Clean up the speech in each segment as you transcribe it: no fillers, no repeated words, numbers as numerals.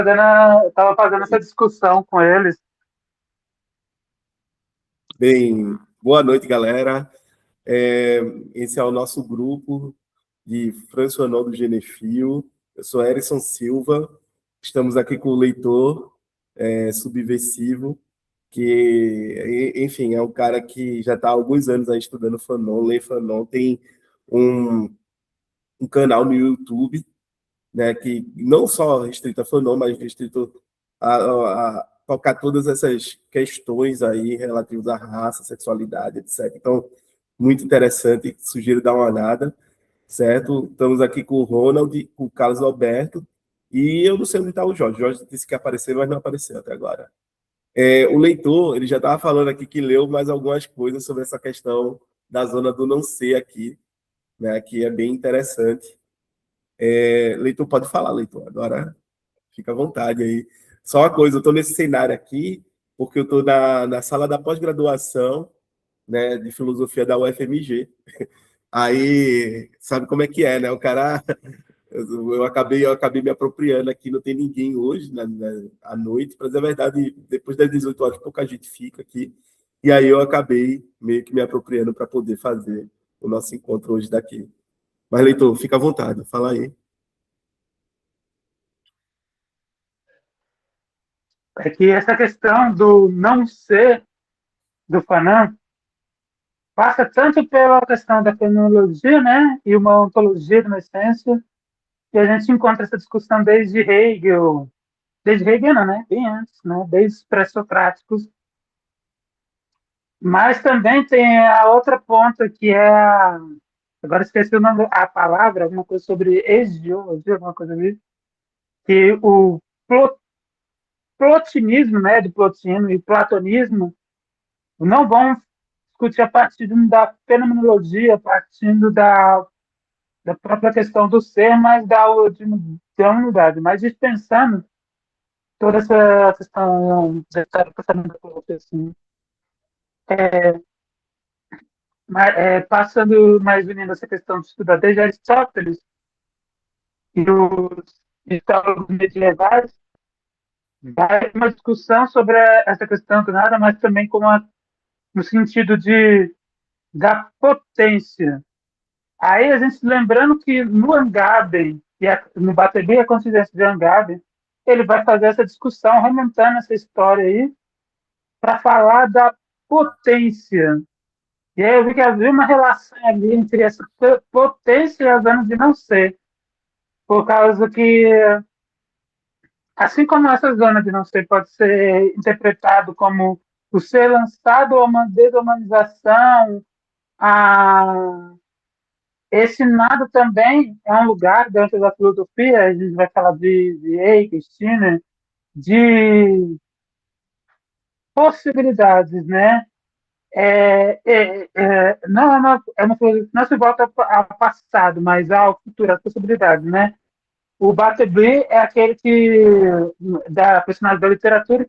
estava fazendo essa discussão com eles. Bem, boa noite, galera. Esse é o nosso grupo de Francional do Genefil. Eu sou Erison Silva. Estamos aqui com o leitor subversivo, que, enfim, é um cara que já está há alguns anos aí estudando Fanon, lê Fanon, tem um, um canal no YouTube, né, que não só restrito a Fanon, mas restrito a tocar todas essas questões aí relativas à raça, sexualidade, etc. Então, muito interessante, sugiro dar uma olhada, certo? Estamos aqui com o Ronald, com o Carlos Alberto, e eu não sei onde está o Jorge. O Jorge disse que ia aparecer, mas não apareceu até agora. O leitor, ele já estava falando aqui que leu mais algumas coisas sobre essa questão da zona do não ser aqui, né, que é bem interessante. Leitor, pode falar, leitor, agora fica à vontade aí. Só uma coisa, eu estou nesse cenário aqui porque eu estou na sala da pós-graduação, né, de filosofia da UFMG. Aí, sabe como é que é, né? O cara, eu acabei me apropriando aqui, não tem ninguém hoje, à noite, mas é verdade, depois das 18 horas, pouca gente fica aqui. E aí eu acabei meio que me apropriando para poder fazer o nosso encontro hoje daqui. Mas, leitor, fica à vontade, fala aí. É que essa questão do não ser do Fanon passa tanto pela questão da fenomenologia, né, e uma ontologia de uma essência, que a gente encontra essa discussão desde Hegel não, né, bem antes, né, desde os pré-socráticos, mas também tem a outra ponta que é agora esqueci o nome, a palavra, alguma coisa sobre egiologia, alguma coisa ali, que o plotinismo, né, do Plotino e o platonismo não vão discutir a partir da fenomenologia, partindo da própria questão do ser, mas da unidade, mas dispensando toda essa questão da pensamento assim. É, passando mais unindo essa questão de estudar desde Aristóteles e os históricos medievais, vai uma discussão sobre essa questão do nada, mas também no sentido da potência. Aí a gente lembrando que no Angaben, no Batebi, a consciência de Angaben, ele vai fazer essa discussão, remontando essa história aí, para falar da potência. E aí eu vi que havia uma relação ali entre essa potência e as zonas de não ser, por causa que, assim como essa zona de não ser pode ser interpretado como o ser lançado a uma desumanização, a esse nada também é um lugar dentro da filosofia, a gente vai falar de Hegel, Skinner, de possibilidades, né? Não é uma coisa que não se volta ao passado, mas ao futuro, às possibilidades, né? O Butterby é aquele da personagem da literatura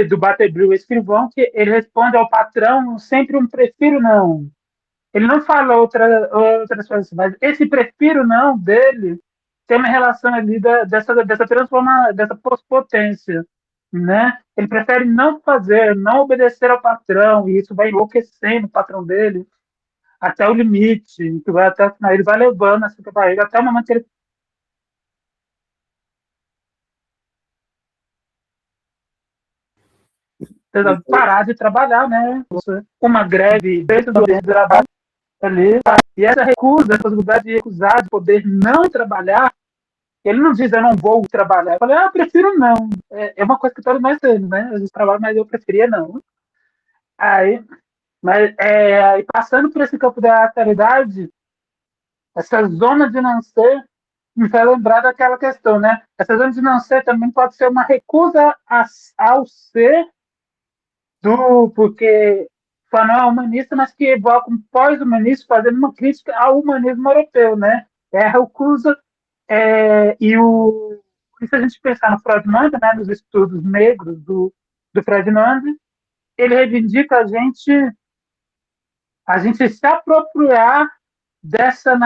do Butterby, o escrivão, que ele responde ao patrão sempre um prefiro não. Ele não fala outras coisas, mas esse prefiro não dele tem uma relação ali dessa transformação, dessa potência, né? Ele prefere não fazer, não obedecer ao patrão, e isso vai enlouquecendo o patrão dele até o limite, que vai até o final. Ele vai levando essa barriga até o momento que ele precisa parar de trabalhar, né? Uma greve dentro do ambiente de trabalho ali, e essa recusa, essa possibilidade de recusar, de poder não trabalhar. Ele não diz, eu não vou trabalhar. Eu falei, eu prefiro não. É uma coisa que todos nós temos, né? A gente trabalha, mas eu preferia não. Aí, aí passando por esse campo da caridade, essa zona de não ser me faz lembrar daquela questão, né? Essa zona de não ser também pode ser uma recusa ao ser porque Fanon é humanista, mas que evoca um pós-humanista fazendo uma crítica ao humanismo europeu, né? É a recusa se a gente pensar no Freudman, né, nos estudos negros do Freudman, ele reivindica a gente se apropriar dessa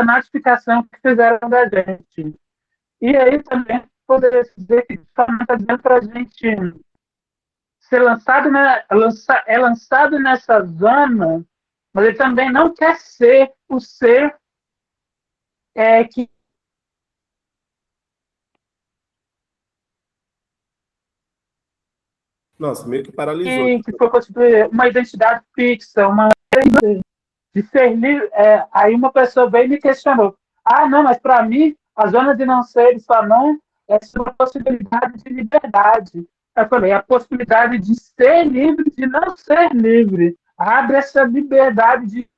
natificação que fizeram da gente. E aí também poderia dizer que Fanon está dizendo para a gente ser lançado, é lançado nessa zona, mas ele também não quer ser o ser que Nossa, meio que paralisou. que foi constituir uma identidade fixa, uma de ser livre. Aí uma pessoa veio e me questionou: ah, não, mas para mim a zona de não ser de Fanon é uma possibilidade de liberdade. Eu falei: a possibilidade de ser livre, de não ser livre. Abre essa liberdade de.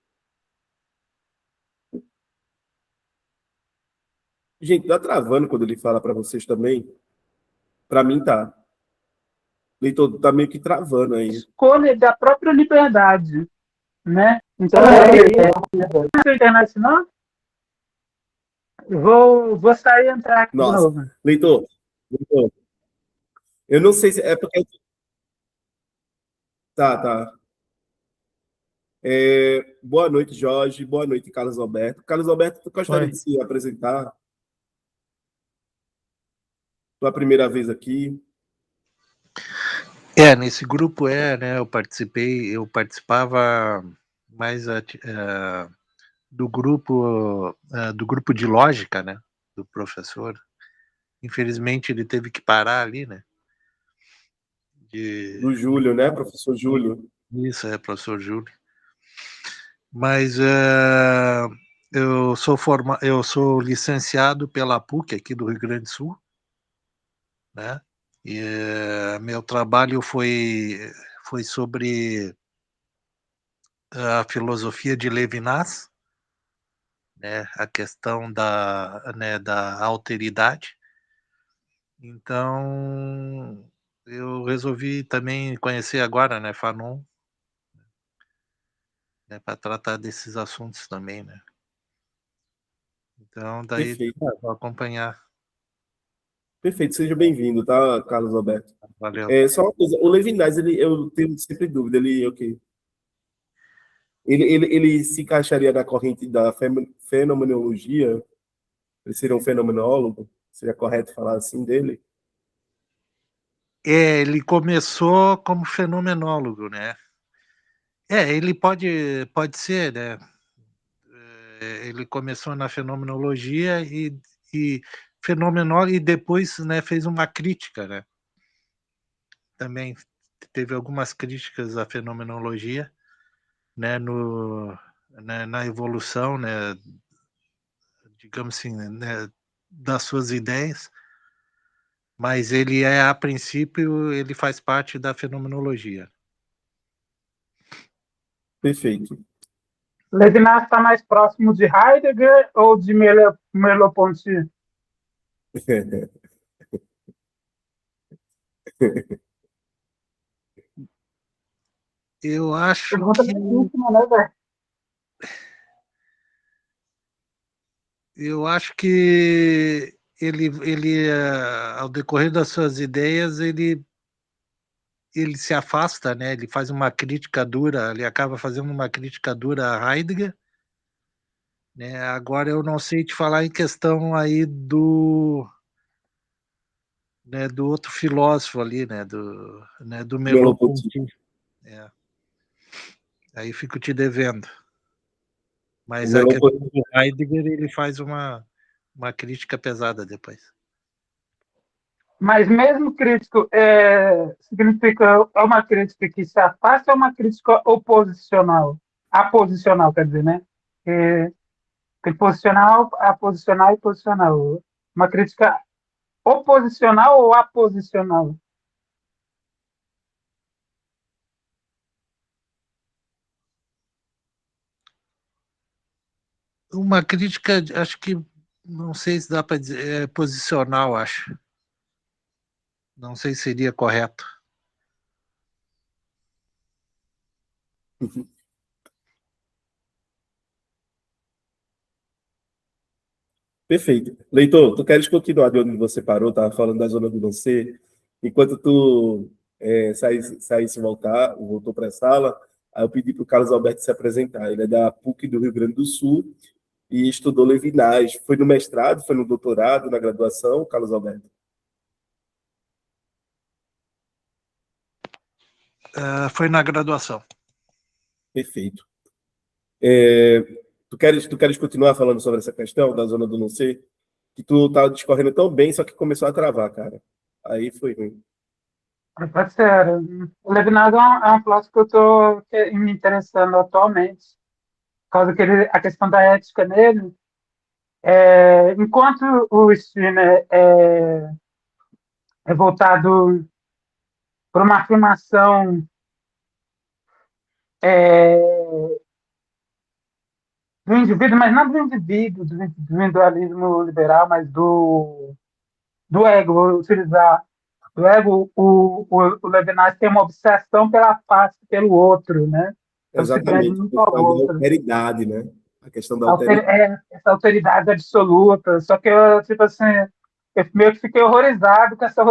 Gente, tá travando quando ele fala para vocês também? Para mim tá. Leitor, tá meio que travando aí. Escolha da própria liberdade, né? Então, não é internet, não? Vou sair e entrar aqui de Nossa, novo. leitor, eu não sei se é porque. Tá, tá. Boa noite, Jorge. Boa noite, Carlos Alberto. Carlos Alberto, tu gostaria Foi. de se apresentar? Tua primeira vez aqui. Nesse grupo né, eu participava mais do grupo de lógica, né, do professor. Infelizmente ele teve que parar ali, né? Do Júlio, né, professor Júlio? Isso, professor Júlio. Mas eu sou licenciado pela PUC aqui do Rio Grande do Sul, né? E meu trabalho foi sobre a filosofia de Levinas, né, a questão da alteridade. Então, eu resolvi também conhecer agora, né, Fanon, né, para tratar desses assuntos também, né. Então, daí, Perfeito. vou acompanhar. Perfeito, seja bem-vindo, tá, Carlos Alberto? Valeu. Só uma coisa, o Levinas, eu tenho sempre dúvida, ele, ok. Ele se encaixaria na corrente da fenomenologia? Ele seria um fenomenólogo? Seria correto falar assim dele? Ele começou como fenomenólogo, né. Ele pode ser, né. Ele começou na fenomenologia e fenomenólogo e depois, né, fez uma crítica, né. Também teve algumas críticas à fenomenologia, né, na evolução, né, digamos assim, né, das suas ideias, mas ele a princípio, ele faz parte da fenomenologia. Perfeito. Levinas está mais próximo de Heidegger ou de Merleau-Ponty? Eu acho Pergunta que legítima, né, velho? eu acho que ele ao decorrer das suas ideias, ele se afasta, né, ele faz uma crítica dura, ele acaba fazendo uma crítica dura a Heidegger, né. Agora eu não sei te falar em questão aí do outro filósofo ali, do Merleau-Ponty. Merleau-Ponty. É, aí fico te devendo. O Mas a questão Merleau-Ponty. do Heidegger, ele faz uma crítica pesada depois. Mas mesmo crítico significa uma crítica que se afasta ou uma crítica oposicional? Aposicional, quer dizer, né? Tem posicional, aposicional e posicional. Uma crítica oposicional ou aposicional? Uma crítica, acho que, não sei se dá para dizer, posicional, acho. Não sei se seria correto. Perfeito. Leitor, tu queres continuar de onde você parou? Estava falando da zona do não ser. Enquanto tu saísse e voltou para a sala, aí eu pedi para o Carlos Alberto se apresentar. Ele é da PUC do Rio Grande do Sul e estudou Levinas. Foi no mestrado, foi no doutorado, na graduação, Carlos Alberto? Foi na graduação. Perfeito. Tu queres continuar falando sobre essa questão da zona do não ser? Que tu tá discorrendo tão bem, só que começou a travar, cara. Aí foi ruim. Pode ser. O Levinas é um filósofo que eu estou me interessando atualmente, por causa que a questão da ética nele, enquanto o Stirner é voltado para uma afirmação é, do indivíduo, mas não do indivíduo, do individualismo liberal, mas do ego, vou utilizar do ego, o Levinas tem uma obsessão pela face, pelo outro, né? Então se prende Exatamente. A muito ao questão da outro. alteridade, né? A questão da alteridade. Essa autoridade absoluta. Só que eu, tipo assim, eu meio que fiquei horrorizado com essa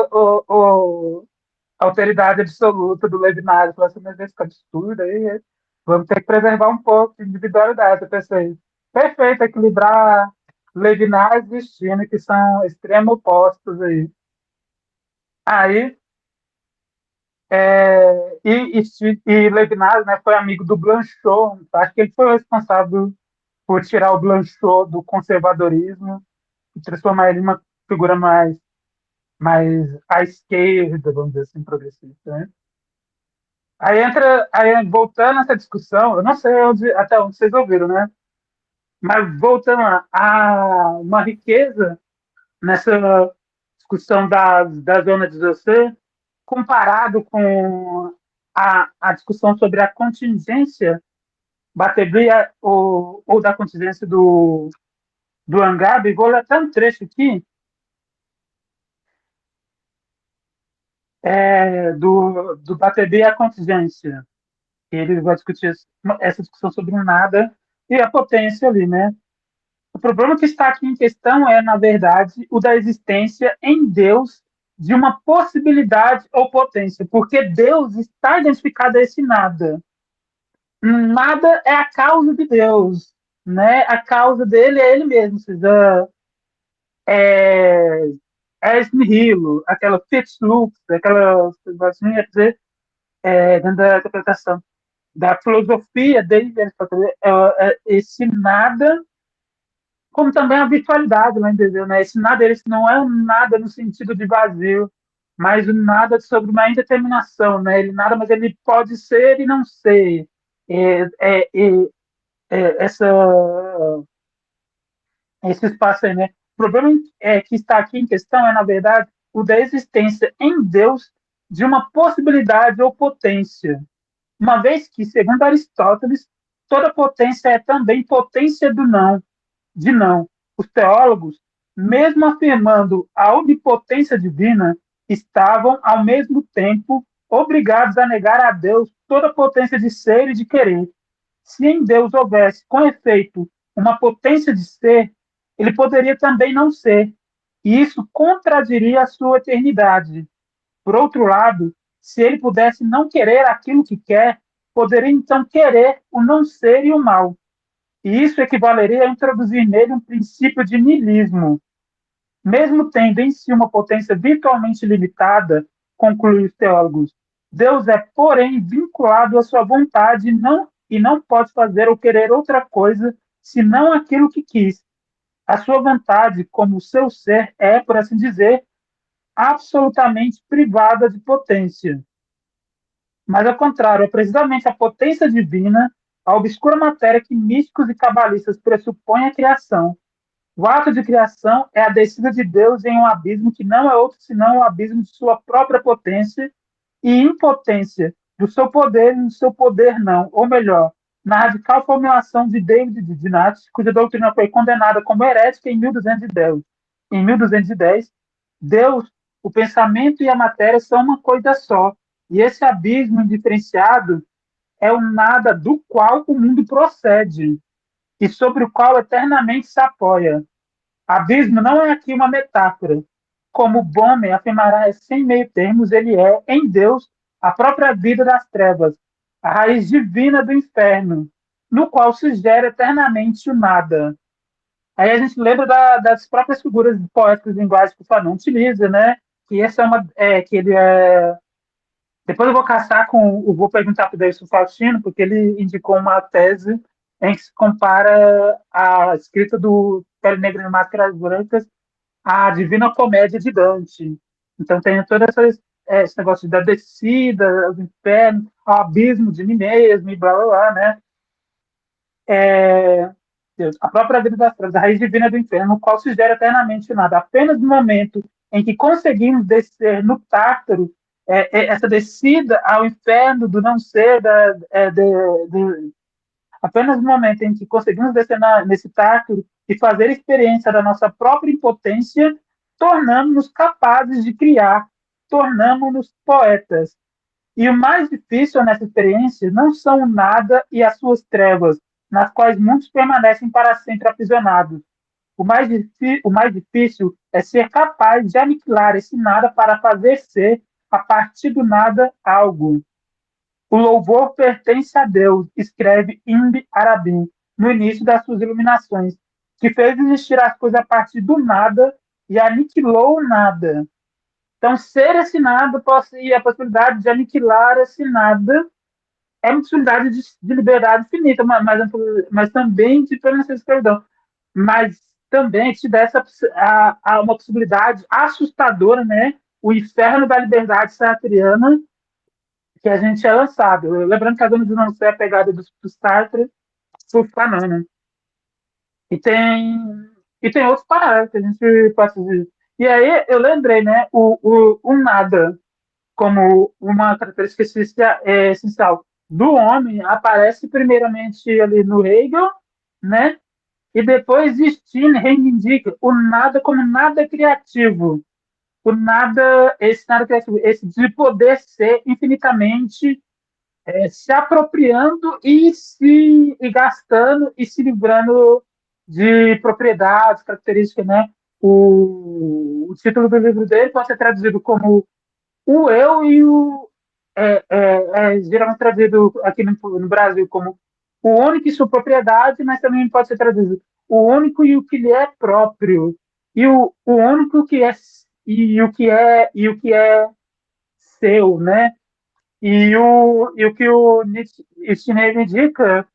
autoridade absoluta do Levinas. Eu falei assim, mas esse absurdo aí, vamos ter que preservar um pouco de individualidade. Eu pensei, perfeito, equilibrar Levinas e Stirner, que são extremos opostos aí. Aí, e Levinas, né, foi amigo do Blanchot. Acho que ele foi o responsável por tirar o Blanchot do conservadorismo e transformar ele em uma figura mais à esquerda, vamos dizer assim, progressista. Né? Aí voltando a essa discussão, eu não sei até onde vocês ouviram, né? Mas voltando a uma riqueza nessa discussão da zona de você, comparado com a discussão sobre a contingência Bateria ou da contingência do Angabe, vou ler até um trecho aqui do Bateria e a contingência. Ele vai discutir essa discussão sobre o nada e a potência ali, né? O problema que está aqui em questão é, na verdade, o da existência em Deus de uma possibilidade ou potência, porque Deus está identificado a esse nada. Nada é a causa de Deus, né? A causa dele é ele mesmo, ou seja, é, ex nihilo, aquela fix lux, aquela, assim, quer dizer, dentro da interpretação da filosofia dele, esse nada, como também a virtualidade, né, entendeu? Né? Esse nada, esse não é um nada no sentido de vazio, mas um nada sobre uma indeterminação, né? Ele nada, mas ele pode ser e não ser. É, é, é, essa esse espaço aí, né? O problema que está aqui em questão é, na verdade, o da existência em Deus de uma possibilidade ou potência. Uma vez que, segundo Aristóteles, toda potência é também potência do não, de não. Os teólogos, mesmo afirmando a onipotência divina, estavam, ao mesmo tempo, obrigados a negar a Deus toda potência de ser e de querer. Se em Deus houvesse, com efeito, uma potência de ser, ele poderia também não ser, e isso contradiria a sua eternidade. Por outro lado, se ele pudesse não querer aquilo que quer, poderia então querer o não ser e o mal. E isso equivaleria a introduzir nele um princípio de niilismo. Mesmo tendo em si uma potência virtualmente limitada, concluem os teólogos, Deus é, porém, vinculado à sua vontade e não pode fazer ou querer outra coisa senão aquilo que quis. A sua vontade, como o seu ser, é, por assim dizer, absolutamente privada de potência. Mas, ao contrário, é precisamente a potência divina, a obscura matéria que místicos e cabalistas pressupõem a criação. O ato de criação é a descida de Deus em um abismo que não é outro senão o abismo de sua própria potência e impotência do seu poder e do seu poder não, ou melhor, na radical formulação de David de Dinati, cuja doutrina foi condenada como herética em 1210. Em 1210, Deus, o pensamento e a matéria são uma coisa só, e esse abismo indiferenciado é o nada do qual o mundo procede e sobre o qual eternamente se apoia. Abismo não é aqui uma metáfora. Como Bohmer afirmará sem meio termos, ele é, em Deus, a própria vida das trevas, a raiz divina do inferno, no qual se gera eternamente o nada. Aí a gente lembra das próprias figuras poéticas de linguagem que o Fanon utiliza, né? Que essa é uma, que ele é. Depois eu vou caçar vou perguntar para o Davidson Faustino, porque ele indicou uma tese em que se compara a escrita do Pele Negra e Máscaras Brancas à Divina Comédia de Dante. Então tem todo esse negócio da descida, do inferno, ao abismo de mim mesmo, e blá blá blá, né? É, a própria vida das trevas, a raiz divina do inferno, no qual se gera eternamente nada. Apenas no momento em que conseguimos descer no Tártaro, essa descida ao inferno do não ser, apenas no momento em que conseguimos descer nesse Tártaro e fazer experiência da nossa própria impotência, tornamos-nos capazes de criar, tornamos-nos poetas. E o mais difícil nessa experiência não são o nada e as suas trevas, nas quais muitos permanecem para sempre aprisionados. O mais difícil é ser capaz de aniquilar esse nada para fazer ser, a partir do nada, algo. O louvor pertence a Deus, escreve Ibn Arabi, no início das suas iluminações, que fez existir as coisas a partir do nada e aniquilou o nada. Então, ser esse nada possui a possibilidade de aniquilar esse nada, é uma possibilidade de liberdade infinita, mas também de permanência de escravidão. Mas também te dá uma possibilidade assustadora, né? O inferno da liberdade sartreana que a gente é lançado. Lembrando que a Zona de Não Ser é a pegada do Sartre por Fanon, né? E tem outros paralelos que a gente pode dizer. E aí eu lembrei, né? O nada como uma característica essencial do homem aparece primeiramente ali no Hegel, né? E depois Stein reivindica o nada como nada criativo, esse nada criativo, esse de poder ser infinitamente se apropriando e gastando e se livrando de propriedades, características, né? O título do livro dele pode ser traduzido como o eu e o. Geralmente traduzido aqui no Brasil como o único e sua propriedade, mas também pode ser traduzido o único e o que lhe é próprio, e o único que é e o que é seu, né? E o que o Nietzsche indica,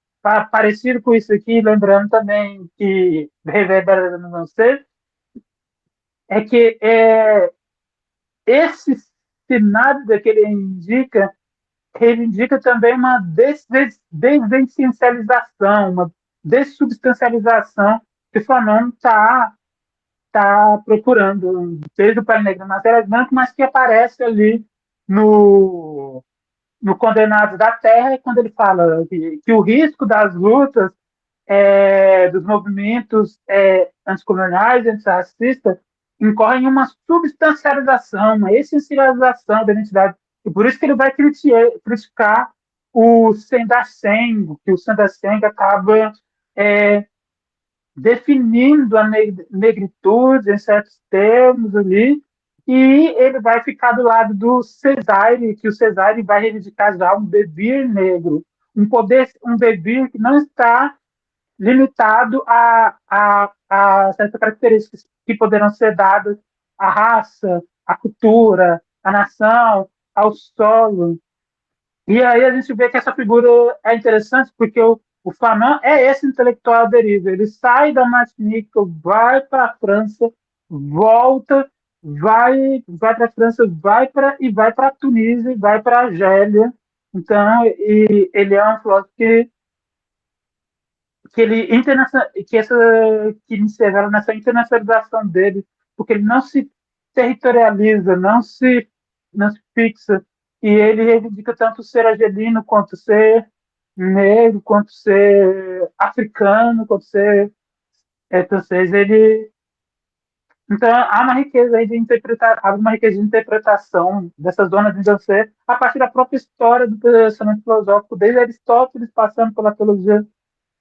parecido com isso aqui, lembrando também que reverbera no não ser, é que esse cenário que ele indica reivindica também uma desessencialização, uma dessubstancialização que o Fanon tá procurando, desde o Pai Negro na Matéria Branca, mas que aparece ali no Condenados da Terra, quando ele fala que o risco das lutas dos movimentos anticoloniais, antirracistas, incorre em uma substancialização, uma essencialização da identidade. E por isso que ele vai criticar o Sendaceng, que o Sendaceng acaba definindo a negritude em certos termos ali, e ele vai ficar do lado do Cesare, que o Cesare vai reivindicar já um devir negro, um devir que não está limitado a certas características que poderão ser dadas à raça, à cultura, à nação, ao solo. E aí a gente vê que essa figura é interessante porque o Fanon é esse intelectual à deriva. Ele sai da Martinique, vai para a França, volta, vai para a França, vai para a Tunísia, vai para a Argélia. Então, ele é um filósofo que ele que se revela nessa internacionalização dele, porque ele não se territorializa, não se fixa, e ele reivindica tanto ser argelino, quanto ser negro, quanto ser africano, quanto ser francês. Então há uma riqueza aí há uma riqueza de interpretação dessas zonas de dancer a partir da própria história do pensamento filosófico, desde Aristóteles, passando pela teologia,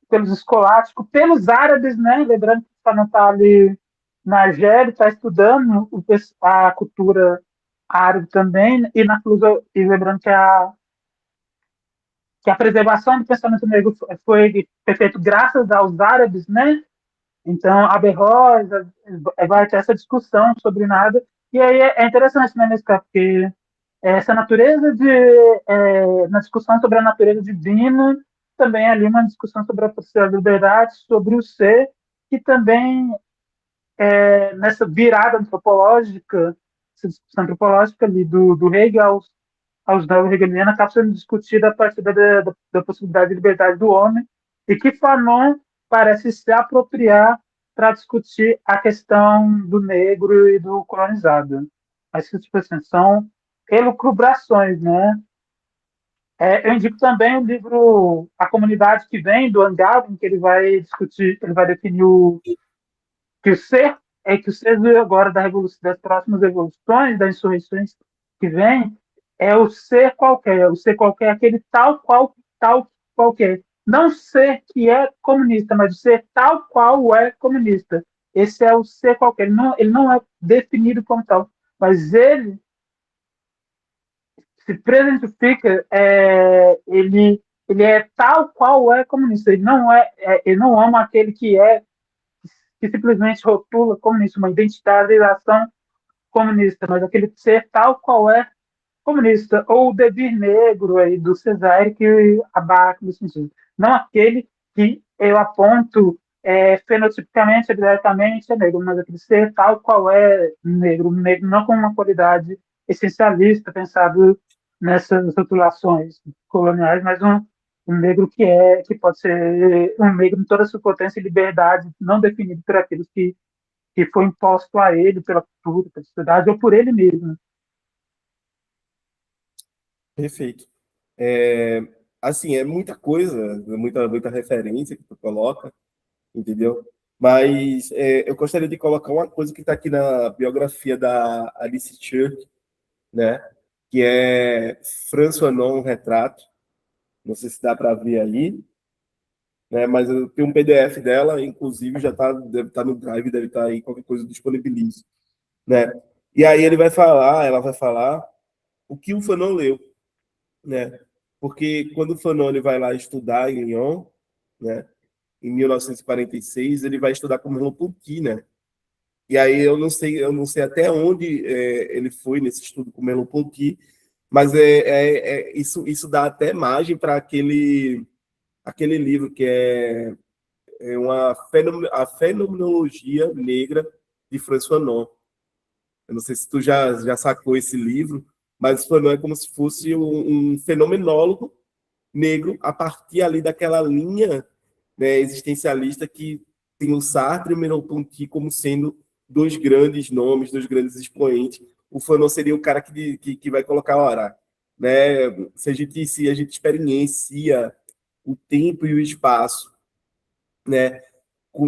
pelos escolásticos, pelos árabes, né? Lembrando que para não estar ali na Argélia, está estudando a cultura árabe também, e lembrando que a preservação do pensamento negro foi feita graças aos árabes, né? Então, Averroes vai ter essa discussão sobre nada, e aí é interessante, né, nesse caso, porque essa natureza na discussão sobre a natureza divina, também ali uma discussão sobre a possibilidade da liberdade, sobre o ser, que também, nessa virada antropológica, essa discussão antropológica ali do Hegel aos neo-hegelianos, acaba sendo discutida a partir da possibilidade de liberdade do homem, e que Fanon parece se apropriar para discutir a questão do negro e do colonizado. Acho que, tipo assim, são elucubrações, né? Eu indico também o livro A Comunidade que Vem, do Angab, em que ele vai discutir, ele vai definir que o ser que o ser agora da revolução, das próximas revoluções, das insurreições que vem, é o ser qualquer, aquele tal qualquer. Não ser que é comunista, mas o ser tal qual é comunista. Esse é o ser qualquer. Ele não é definido como tal, mas ele se presentifica, ele é tal qual é comunista. Ele não ama aquele que simplesmente rotula comunista, uma identitarização comunista, mas aquele ser tal qual é comunista, ou o devir negro aí do Cesare que abarca nesse sentido. Não aquele que eu aponto fenotipicamente, diretamente é negro, mas aquele ser tal qual é negro não com uma qualidade essencialista, pensado nessas rotulações coloniais, mas um negro que pode ser um negro em toda a sua potência e liberdade, não definido por aquilo que foi imposto a ele pela cultura, pela sociedade ou por ele mesmo. Perfeito. Assim, é muita coisa, muita referência que tu coloca, entendeu? Mas eu gostaria de colocar uma coisa que está aqui na biografia da Alice Church, né? Que é François Non, um retrato. Não sei se dá para ver aí, né? Mas eu tenho um PDF dela, inclusive deve estar no Drive, deve estar aí, qualquer coisa disponibilizo, né? E aí ela vai falar o que o Fanon leu, né? Porque quando o Fanon ele vai lá estudar em Lyon, né? Em 1946, ele vai estudar com Merleau-Ponty, né? E aí eu não sei até onde ele foi nesse estudo com Merleau-Ponty, mas isso dá até margem para aquele livro que é a fenomenologia negra de François Fanon. Eu não sei se tu já sacou esse livro, mas Fanon é como se fosse um fenomenólogo negro a partir ali daquela linha, né, existencialista que tem o Sartre e o Merleau-Ponty como sendo dois grandes nomes, dois grandes expoentes. O Fanon seria o cara que vai colocar a hora, né? Se a gente experiencia o tempo e o espaço, né,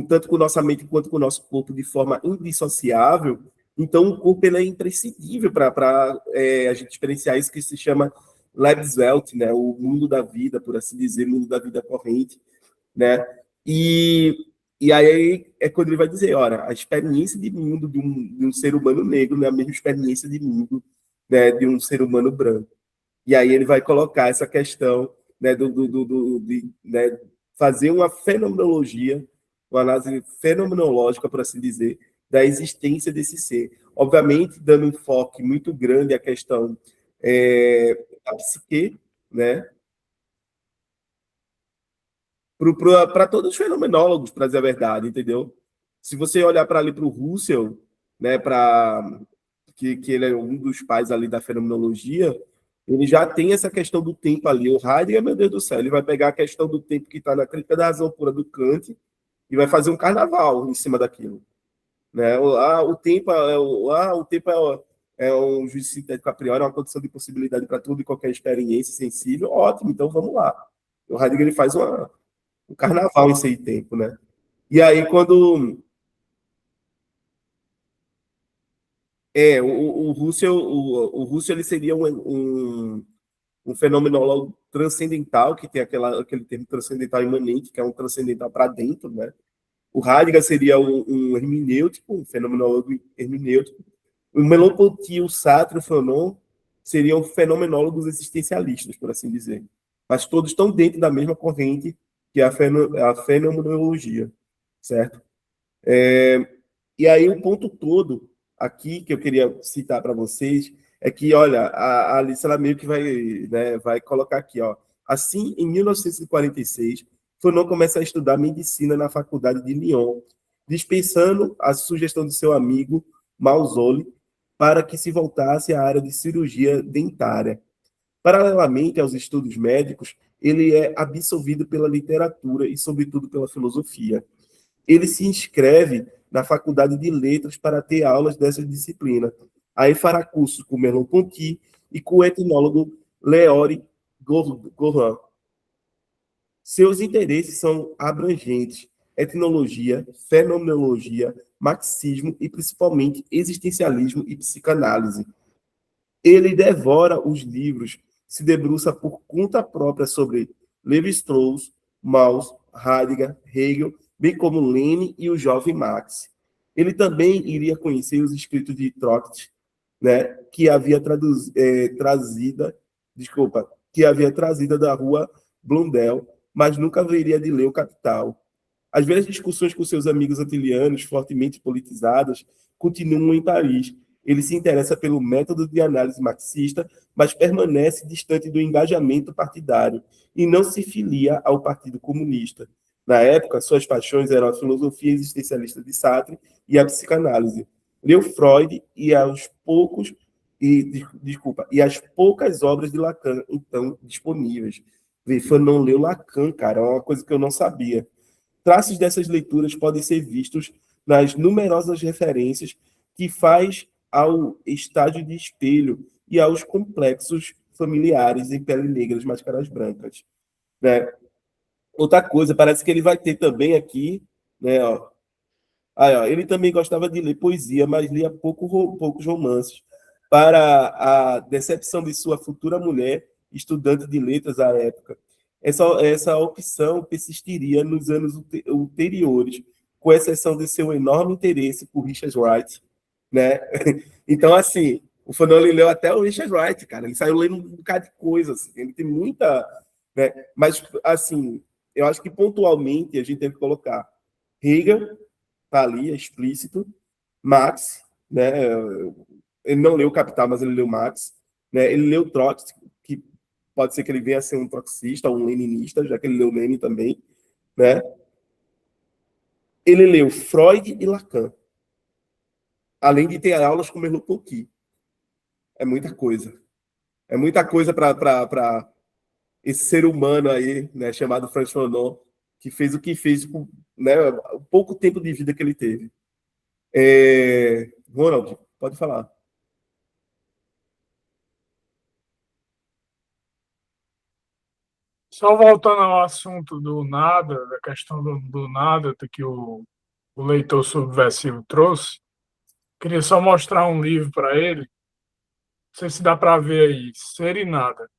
tanto com nossa mente quanto com o nosso corpo de forma indissociável, então o corpo ele é imprescindível para a gente experienciar isso que se chama Lebenswelt, né, o mundo da vida, por assim dizer, mundo da vida corrente, né? E, e aí é quando ele vai dizer, olha, a experiência de mundo de um ser humano negro não é a mesma experiência de mundo, né, de um ser humano branco. E aí ele vai colocar essa questão, né, né, fazer uma fenomenologia, uma análise fenomenológica, por assim dizer, da existência desse ser. Obviamente, dando um enfoque muito grande à questão da psique, né, para todos os fenomenólogos, para dizer a verdade, entendeu? Se você olhar para ali para o Russell, né, que ele é um dos pais ali da fenomenologia, ele já tem essa questão do tempo ali. O Heidegger, meu Deus do céu, ele vai pegar a questão do tempo que está na crítica da razão pura do Kant e vai fazer um carnaval em cima daquilo. Né? O tempo o tempo é um juízo sintético a priori, é uma condição de possibilidade para tudo e qualquer experiência sensível. Ótimo, então vamos lá. O Heidegger ele faz um carnaval em sem tempo, né? E aí, quando o Russell, o Russell ele seria um fenomenólogo transcendental, que tem aquele termo transcendental imanente, que é um transcendental para dentro, né? O Heidegger seria um hermenêutico, um fenomenólogo hermenêutico. O Merleau-Ponty, o Sartre, o Fanon seriam fenomenólogos existencialistas, por assim dizer. Mas todos estão dentro da mesma corrente, que é a fenomenologia, certo? E aí o ponto todo aqui que eu queria citar para vocês é que, olha, a Alice ela meio que vai, né, vai colocar aqui, ó. Assim, em 1946, Fanon começa a estudar medicina na faculdade de Lyon, dispensando a sugestão de seu amigo Mausoli para que se voltasse à área de cirurgia dentária. Paralelamente aos estudos médicos, ele é absorvido pela literatura e, sobretudo, pela filosofia. Ele se inscreve na Faculdade de Letras para ter aulas dessa disciplina. Aí fará cursos com Merleau-Ponty e com o etnólogo Léory Gorin. Seus interesses são abrangentes: etnologia, fenomenologia, marxismo e, principalmente, existencialismo e psicanálise. Ele devora os livros, se debruça por conta própria sobre Levi-Strauss, Mauss, Heidegger, Hegel, bem como Lenin e o jovem Marx. Ele também iria conhecer os escritos de Trotsky, né, que havia trazida da rua Blundell, mas nunca haveria de ler o Capital. As velhas discussões com seus amigos antilianos, fortemente politizadas, continuam em Paris. Ele se interessa pelo método de análise marxista, mas permanece distante do engajamento partidário e não se filia ao Partido Comunista. Na época, suas paixões eram a filosofia existencialista de Sartre e a psicanálise. Leu Freud e as poucas obras de Lacan então disponíveis. Fanon leu Lacan, cara, é uma coisa que eu não sabia. Traços dessas leituras podem ser vistos nas numerosas referências que faz ao estágio de espelho e aos complexos familiares em pele negra, máscaras brancas, né? Outra coisa, parece que ele vai ter também aqui, né, ó. Aí, ó, ele também gostava de ler poesia, mas lia poucos romances. Para a decepção de sua futura mulher, estudante de letras à época, essa opção persistiria nos anos ulteriores, com exceção de seu enorme interesse por Richard Wright, né? Então, assim, o Fanon leu até o Richard Wright, cara. Ele saiu lendo um bocado de coisa, assim. Ele tem muita, né? Mas, assim, eu acho que pontualmente a gente tem que colocar Hegel, tá ali, é explícito. Marx, né? Ele não leu Capital, mas ele leu Marx, né? Ele leu Trotsky, que pode ser que ele venha a ser um trotskista, um leninista, já que ele leu Lenin também, né? Ele leu Freud e Lacan, além de ter aulas com Merleau-Ponty. É muita coisa. É muita coisa para esse ser humano aí, né, chamado Franz Fanon, que fez o que fez com, né, o pouco tempo de vida que ele teve. Ronald, pode falar. Só voltando ao assunto do nada, da questão do nada que o leitor subversivo trouxe, queria só mostrar um livro para ele. Não sei se dá para ver aí, Ser e Nada.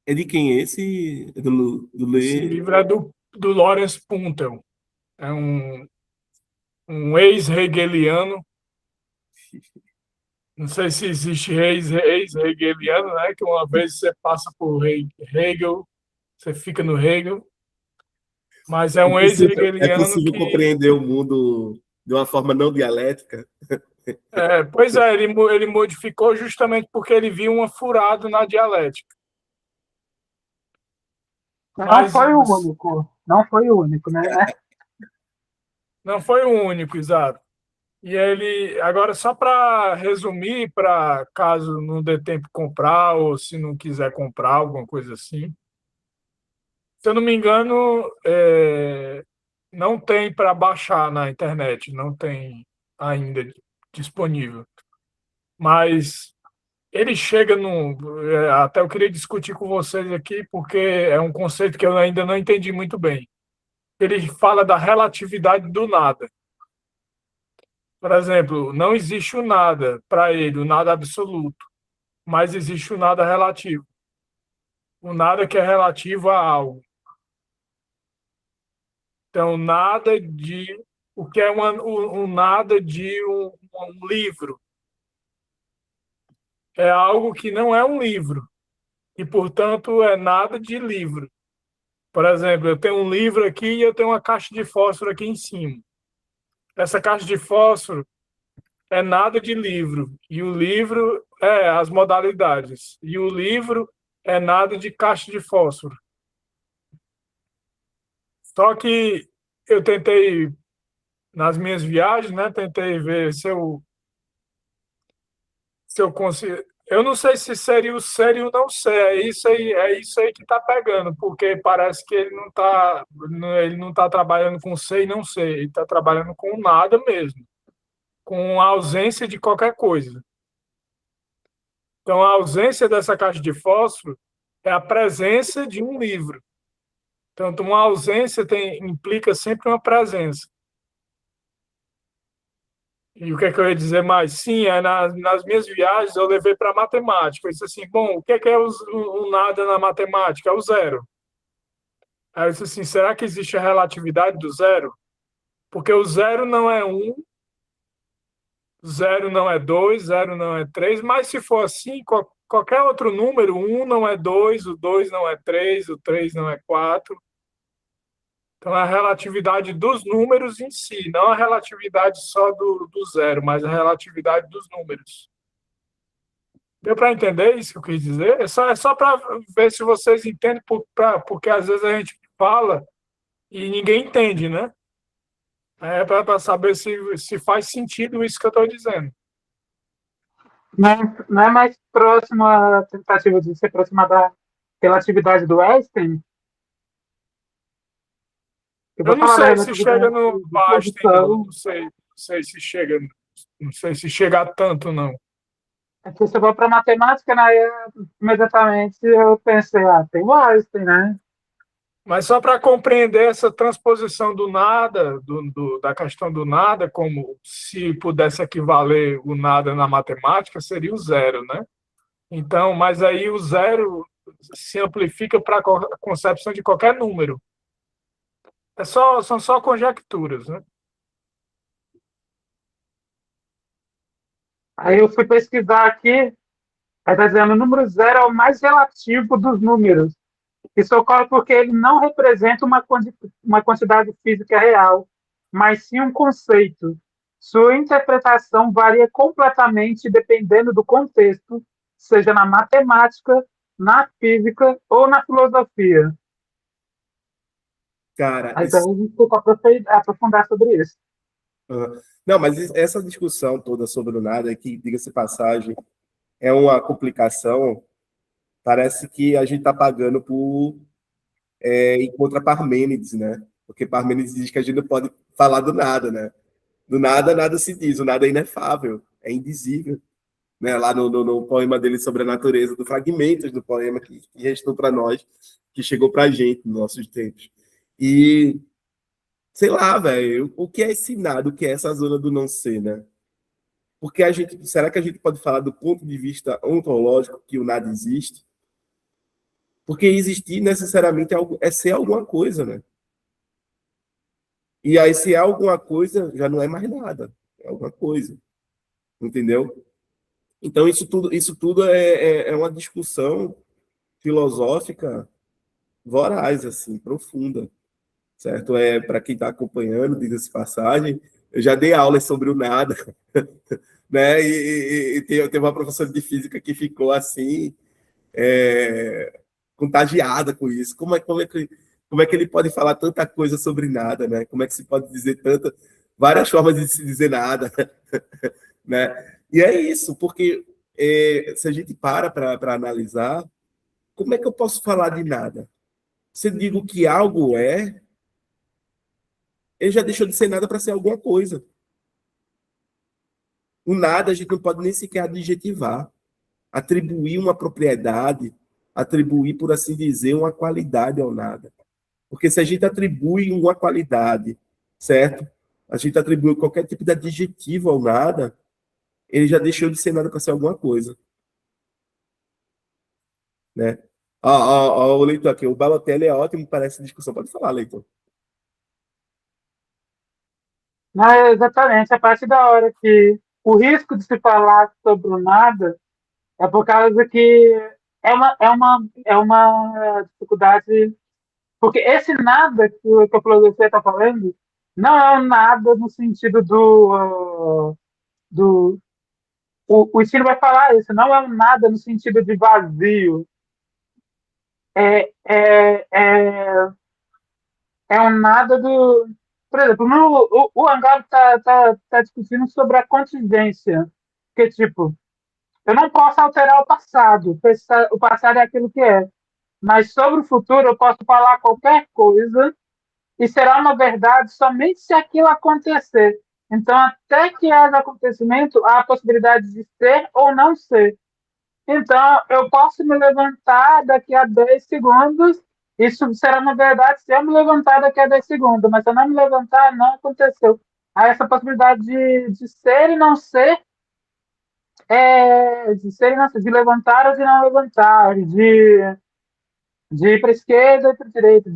É de quem é esse? É do Esse livro é do Lawrence Puntel. É um ex-hegeliano. Não sei se existe ex-hegeliano, né? Que uma vez você passa por Hegel, você fica no Hegel. Mas é um É ex-hegeliano possível que... compreender o mundo de uma forma não dialética? Pois é, ele modificou justamente porque ele viu uma furada na dialética. Não foi o único. Não foi o único, né? Não foi o único, exato. E ele, agora só para resumir, para caso não dê tempo de comprar ou se não quiser comprar, alguma coisa assim. Se eu não me engano, não tem para baixar na internet, não tem ainda disponível. Mas ele chega no. Até eu queria discutir com vocês aqui, porque é um conceito que eu ainda não entendi muito bem. Ele fala da relatividade do nada. Por exemplo, não existe o nada para ele, o nada absoluto, mas existe o nada relativo. O nada que é relativo a algo. Então, nada de. O que é o nada de um livro? É algo que não é um livro. E, portanto, é nada de livro. Por exemplo, eu tenho um livro aqui e eu tenho uma caixa de fósforo aqui em cima. essa caixa de fósforo é nada de livro. E o livro é as modalidades. E o livro é nada de caixa de fósforo. Só que eu tentei, nas minhas viagens, né? Tentei ver se eu consigo. Eu não sei se seria o sério ou não sei. É isso aí que está pegando, porque parece que ele não tá trabalhando com sei e não sei, ele está trabalhando com nada mesmo, com a ausência de qualquer coisa. Então, a ausência dessa caixa de fósforo é a presença de um livro. Tanto uma ausência implica sempre uma presença. E o que é que eu ia dizer mais? Sim, nas minhas viagens eu levei para matemática. Eu disse assim, bom, o que é o nada na matemática? É o zero. Aí eu disse assim, será que existe a relatividade do zero? Porque o zero não é um, zero não é dois, zero não é três, mas se for assim, qualquer outro número, um não é dois, o dois não é três, o três não é quatro. Então, é a relatividade dos números em si, não a relatividade só do zero, mas a relatividade dos números. Deu para entender isso que eu quis dizer? É só para ver se vocês entendem, porque às vezes a gente fala e ninguém entende, né? É para saber se faz sentido isso que eu estou dizendo. Não é mais próximo a tentativa de se aproximar da relatividade do Einstein? Eu Eu vou não falar da sei se chega relatividade no de Einstein, não. posição. Não sei se chega, não sei se chega a tanto, não. É que se eu vou para matemática, né, imediatamente eu pensei, tem o Einstein, né? Mas só para compreender essa transposição do nada, da questão do nada, como se pudesse equivaler o nada na matemática, seria o zero, né? Então, mas aí o zero se amplifica para a concepção de qualquer número. São só conjecturas, né? Aí eu fui pesquisar aqui, aí está dizendo o número zero é o mais relativo dos números. Isso ocorre porque ele não representa uma quantidade física real, mas sim um conceito. Sua interpretação varia completamente dependendo do contexto, seja na matemática, na física ou na filosofia. Cara, Então, a gente tem que aprofundar sobre isso. não, mas essa discussão toda sobre o nada, que, diga-se de passagem, é uma complicação. Parece que a gente está pagando ir contra Parmênides, né? Porque Parmênides diz que a gente não pode falar do nada, né? Do nada, nada se diz. O nada é inefável, é indizível. Né? Lá no poema dele sobre a natureza, do fragmentos do poema que restou para nós, que chegou para a gente nos nossos tempos. E, sei lá, velho, o que é esse nada? O que é essa zona do não ser, né? Porque será que a gente pode falar do ponto de vista ontológico que o nada existe? Porque existir necessariamente é ser alguma coisa, né? E aí, se é alguma coisa, já não é mais nada. É alguma coisa. Entendeu? Então, isso tudo é uma discussão filosófica voraz, assim, profunda. Certo? Para quem está acompanhando, diga-se passagem, eu já dei aulas sobre o nada, né? E teve uma professora de física que ficou assim, contagiada com isso. Como é que ele pode falar tanta coisa sobre nada, né? Como é que se pode dizer várias formas de se dizer nada, né? E é isso, porque se a gente para analisar, como é que eu posso falar de nada? Se eu digo que algo ele já deixou de ser nada para ser alguma coisa. O nada a gente não pode nem sequer adjetivar, atribuir uma propriedade, atribuir, por assim dizer, uma qualidade ao nada. Porque se a gente atribui uma qualidade, certo? A gente atribui qualquer tipo de adjetivo ao nada, ele já deixou de ser nada para ser alguma coisa. Né? O Leitor aqui, o Balotelli é ótimo para essa discussão. Pode falar, Leitor. Não, exatamente, a partir da hora que o risco de se falar sobre o nada é por causa que é uma dificuldade. Porque esse nada que a filosofia está falando não é um nada no sentido do o Ensino vai falar isso, não é um nada no sentido de vazio, é é um nada do. Por exemplo, o Hangar tá discutindo sobre a contingência, que tipo, eu não posso alterar o passado, o passado é aquilo que é, mas sobre o futuro eu posso falar qualquer coisa e será uma verdade somente se aquilo acontecer. Então, até que haja acontecimento, há a possibilidade de ser ou não ser. Então, eu posso me levantar daqui a 10 segundos. Isso será uma verdade se eu me levantar daqui a 10 segundos, mas se eu não me levantar, não aconteceu. Há essa possibilidade de ser e não ser, de ser e não ser, de levantar ou de não levantar, de ir para a esquerda ou para a direita,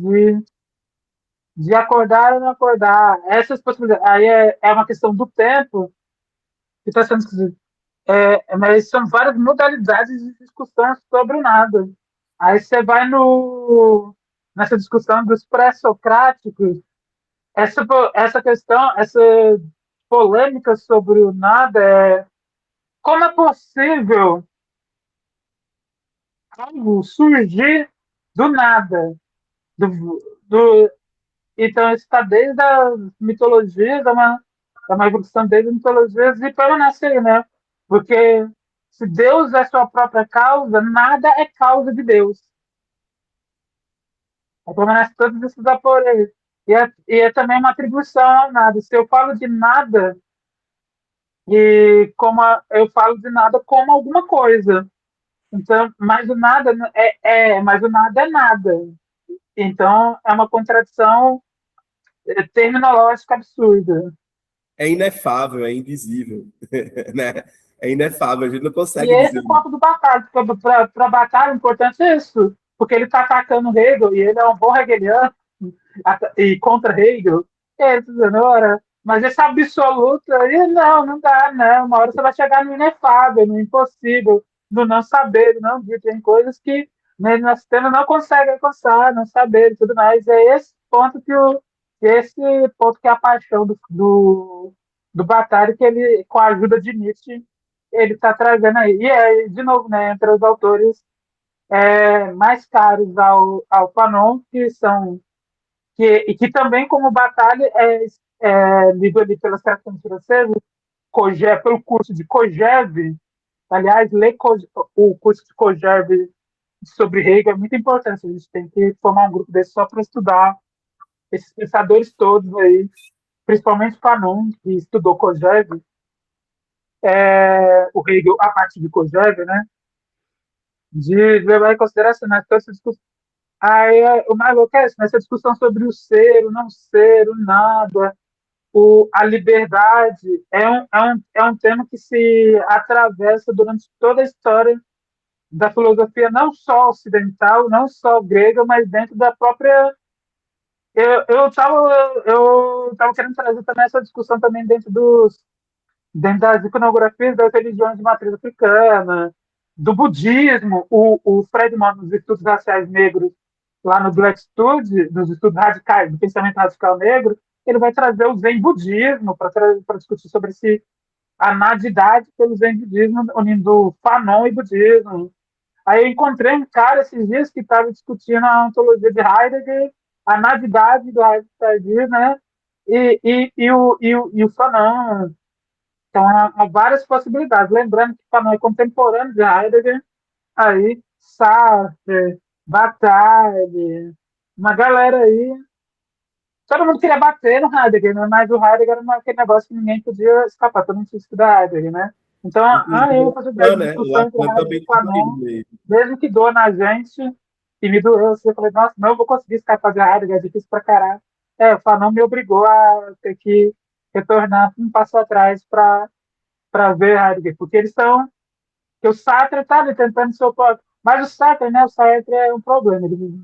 de acordar ou não acordar. Essas possibilidades. Aí é uma questão do tempo que está sendo esquisito. Mas são várias modalidades de discussão sobre o nada. Aí você vai nessa discussão dos pré-socráticos, essa questão, essa polêmica sobre o nada é como é possível algo surgir do nada? Do, então, isso está desde as mitologias, é uma evolução desde as mitologias e permanece aí, né? Porque se Deus é sua própria causa, nada é causa de Deus. Aí permanece todos esses aporeios. E é também uma atribuição ao nada. Se eu falo de nada, eu falo de nada como alguma coisa. Então, mas o nada mas o nada é nada. Então, é uma contradição terminológica absurda. É inefável, é indizível, né? É inefável, a gente não E consegue esse é dizer o isso. foco do Batalha. Para a Batalha, o importante é isso. Porque ele está atacando Hegel, e ele é um bom hegeliano, e contra Hegel. E ele dizendo, ora, mas esse absoluto aí, não dá, não. Uma hora você vai chegar no inefável, no impossível, no não saber, no não dito. Tem coisas que nosso sistema não consegue alcançar, não saber e tudo mais. É esse ponto que é a paixão do Batalha, que ele, com a ajuda de Nietzsche, ele está trazendo aí. E aí, de novo, né, entre os autores mais caros ao Fanon, e que também, como Batalha, lido ali pelas características francesas, pelo curso de Kojève. Aliás, o curso de Kojève sobre Hegel é muito importante. A gente tem que formar um grupo desse só para estudar esses pensadores todos aí, principalmente Fanon, que estudou Kojève, o Hegel a partir de Kojève, né? De levar em consideração, né, toda essa discussão. Aí, o mais louco é isso, nessa discussão sobre o ser, o não ser, o nada, a liberdade, é um tema que se atravessa durante toda a história da filosofia, não só ocidental, não só grega, mas dentro da própria. Eu tava querendo trazer também essa discussão também dentro das iconografias das religiões de matriz africana, do budismo. O Friedman, nos estudos raciais negros, lá no Black Study, nos estudos radicais, do pensamento radical negro, ele vai trazer o Zen budismo para discutir sobre a nadidade pelo Zen budismo, unindo Fanon e budismo. Aí eu encontrei um cara esses dias que estava discutindo a ontologia de Heidegger, a nadidade do Heidegger, né? E o Fanon. Então, há várias possibilidades. Lembrando que Fanon é contemporâneo de Heidegger, aí Sartre, Bataille, uma galera aí. Todo mundo queria bater no Heidegger, né? Mas o Heidegger era aquele negócio que ninguém podia escapar, todo mundo tinha que estudar Heidegger, né? Então, eu vou fazer Não, dessa né? O discussão entre Lacan Heidegger também e estudou aí no Fanon, meio. mesmo que doa na gente, e me doeu, assim, eu falei, nossa, não vou conseguir escapar de Heidegger, é difícil pra caralho. O Fanon me obrigou a ter que retornar um passo atrás para ver Heidegger, porque eles estão. Que o Sartre está ali tentando se opor. Mas o Sartre é um problema. Ele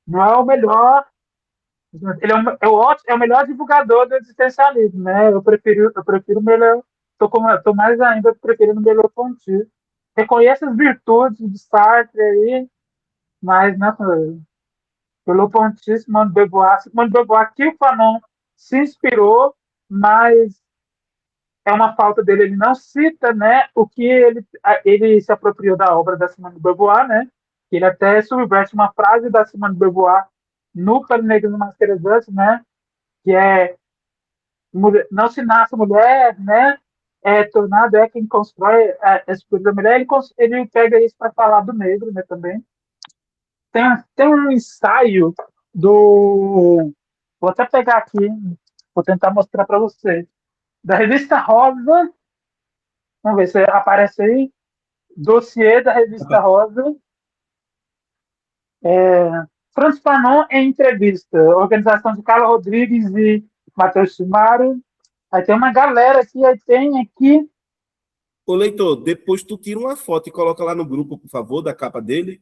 não é o melhor. Ele é o melhor divulgador do existencialismo, né? Eu prefiro melhor. Tô mais ainda preferindo melhor Ponty. Reconheço as virtudes de Sartre aí, mas não, pelo Ponty, Simone de Beauvoir que o Fanon se inspirou, mas é uma falta dele, ele não cita, né, o que ele se apropriou da obra da Simone de Beauvoir, né, ele até subverte uma frase da Simone de Beauvoir no Pele Negro no Máscaras Antes, né, que é não se nasce mulher, né, tornado é quem constrói a escolha da mulher, ele pega isso para falar do negro, né, também. Tem um ensaio do... Vou até pegar aqui, vou tentar mostrar para vocês. Da revista Rosa, vamos ver se aparece aí, dossiê da revista Rosa, Franz Fanon em entrevista, organização de Carla Rodrigues e Matheus Simaro. Aí tem uma galera aqui, aí tem aqui... Ô, leitor, depois tu tira uma foto e coloca lá no grupo, por favor, da capa dele.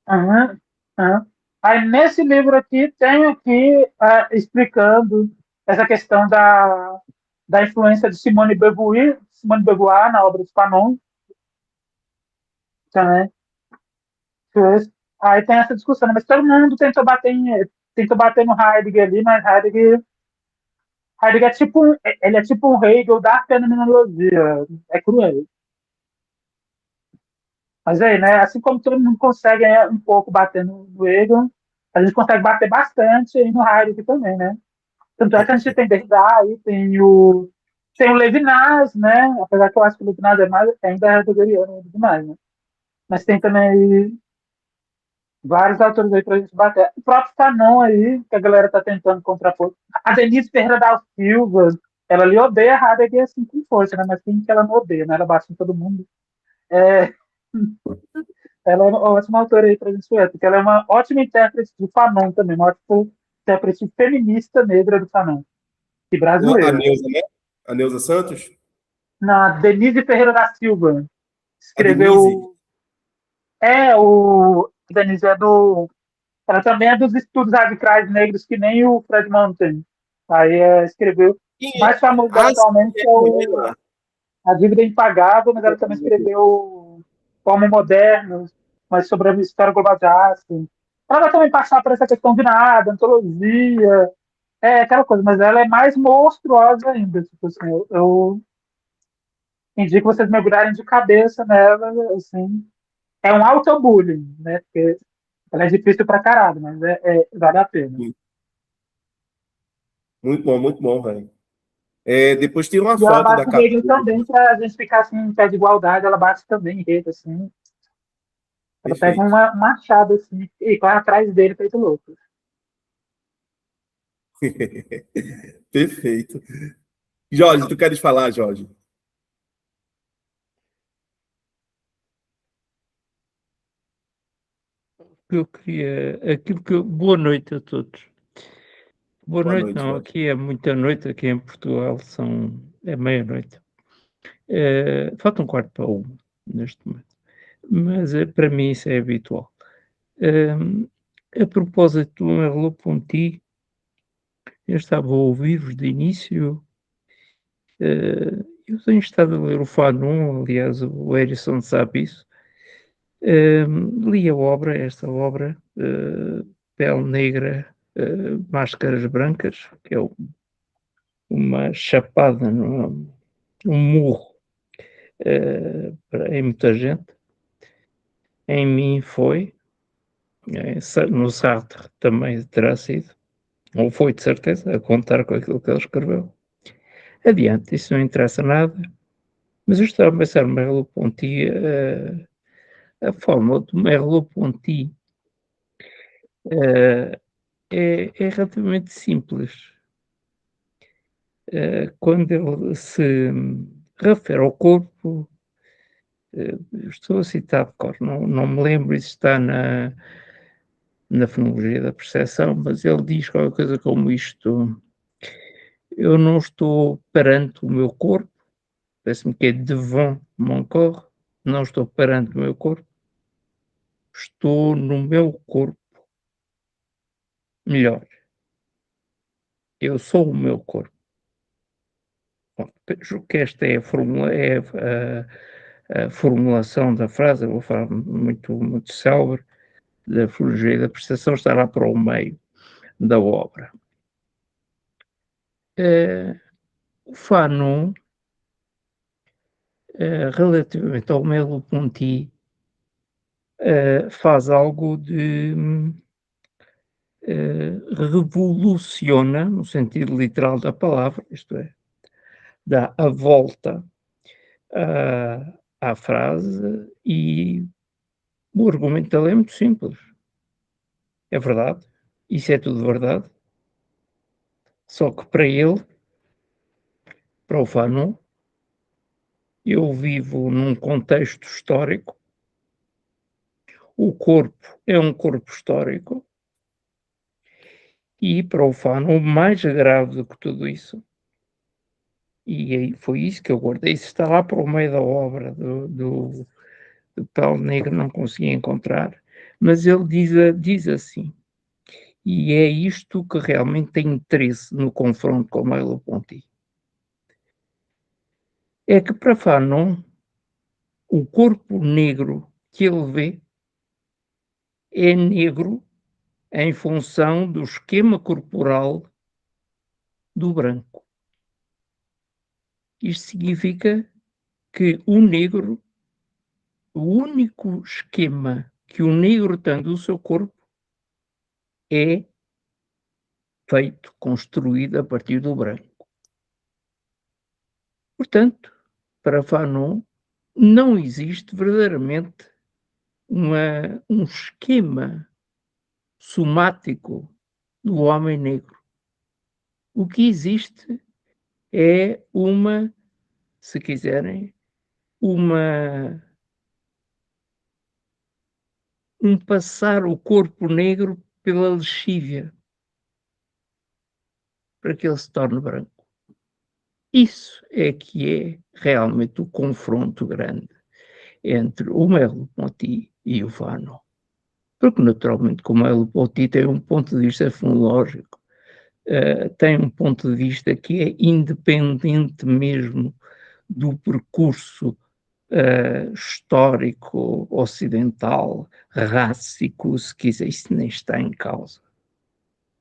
Uhum, uhum. Aí nesse livro aqui tem aqui explicando essa questão da influência de Simone de Beauvoir na obra de Fanon, também. Aí tem essa discussão, né? Mas todo mundo tentou bater no Heidegger ali, mas Heidegger ele é tipo um Hegel da fenomenologia, é cruel. Mas aí, né? Assim como todo mundo consegue um pouco bater no Hegel, a gente consegue bater bastante aí no Heidegger também, né? Tanto é que a gente tem Derrida, aí tem o Levinas, né? Apesar que eu acho que o Levinas ainda é heideggeriano demais, né? Mas tem também vários autores aí pra gente bater. O próprio Fanon aí, que a galera tá tentando contrapor. A Denise Ferreira da Silva, ela ali odeia Heidegger assim com força, né? Mas quem que ela não odeia, né? Ela bate em todo mundo. É, ela é uma ótima autora aí pra gente ver, porque ela é uma ótima intérprete do Fanon também, uma ótima intérprete feminista negra do Fanon. E A brasileira. Neuza, né? A Neuza Santos? Na Denise Ferreira da Silva. A Denise? Escreveu. A Denise é do. Ela também é dos estudos radicais negros, que nem o Fred Mountain. Aí escreveu. Quem O é? mais famoso dela Ah, sim, atualmente é é o ela. A Dívida Impagável, mas ela também escreveu Homo Modernos, mas sobre a história global de arte. Ela vai também passar por essa questão de nada, antologia, aquela coisa, mas ela é mais monstruosa ainda. Tipo assim, eu indico vocês mergulharem de cabeça nela, assim. É um auto-bullying, né? Porque ela é difícil pra caralho, mas vale a pena. Muito bom, velho. Depois tira uma E ela foto da bate em capa rede dele. também, pra gente ficar assim, em pé de igualdade, ela bate também em rede, assim. Ela pega Perfeito. uma machado, assim, e corre atrás dele, feito louco. Perfeito. Jorge, tu queres falar, Jorge? Eu queria, boa noite a todos. Boa Boa noite, noite, não, Jorge. aqui é muita noite, aqui em Portugal é meia-noite. Falta um quarto para uma, neste momento. Mas para mim isso é habitual. A propósito do Merleau-Ponty, eu estava a ouvir-vos de início. Eu tenho estado a ler o Fanon, aliás, o Harrison sabe isso. Li esta obra, Pele Negra, Máscaras Brancas, que é uma chapada, um murro em muita gente. Em mim foi, no Sartre também terá sido, ou foi de certeza, a contar com aquilo que ele escreveu. Adiante, isso não interessa nada, mas eu estava a pensar no Merleau-Ponty, a fórmula do Merleau-Ponty é relativamente simples. Quando ele se refere ao corpo, estou a citar de cor, não me lembro, isso está na fonologia da percepção, mas ele diz qualquer coisa como isto: eu não estou perante o meu corpo, parece-me que é devant mon corps, não estou perante o meu corpo, estou no meu corpo. Melhor, eu sou o meu corpo. Bom, julgo que esta é a formulação da frase, eu vou falar muito célebre, da filologia da percepção, está lá para o meio da obra. O Fanon, relativamente ao Merleau-Ponty, faz algo de revoluciona, no sentido literal da palavra, isto é, dá a volta à frase, e o argumento dele é muito simples. É verdade, isso é tudo verdade, só que para ele, para o Fanon, eu vivo num contexto histórico, o corpo é um corpo histórico, e para o Fanon, o mais grave do que tudo isso, e aí foi isso que eu guardei, isso está lá para o meio da obra do Pele Negra, não consegui encontrar, mas ele diz assim, e é isto que realmente tem interesse no confronto com Merleau-Ponty, é que para Fanon, o corpo negro que ele vê é negro em função do esquema corporal do branco. Isto significa que o negro, o único esquema que o negro tem do seu corpo é feito, construído a partir do branco. Portanto, para Fanon, não existe verdadeiramente um esquema somático do homem negro. O que existe é se quiserem, passar o corpo negro pela lexívia para que ele se torne branco. Isso é que é realmente o confronto grande entre o Merleau-Ponty e o Fanon. Porque, naturalmente, como o Merleau-Ponty tem um ponto de vista fonológico, tem um ponto de vista que é independente mesmo do percurso histórico, ocidental, rássico, se quiser, isso nem está em causa.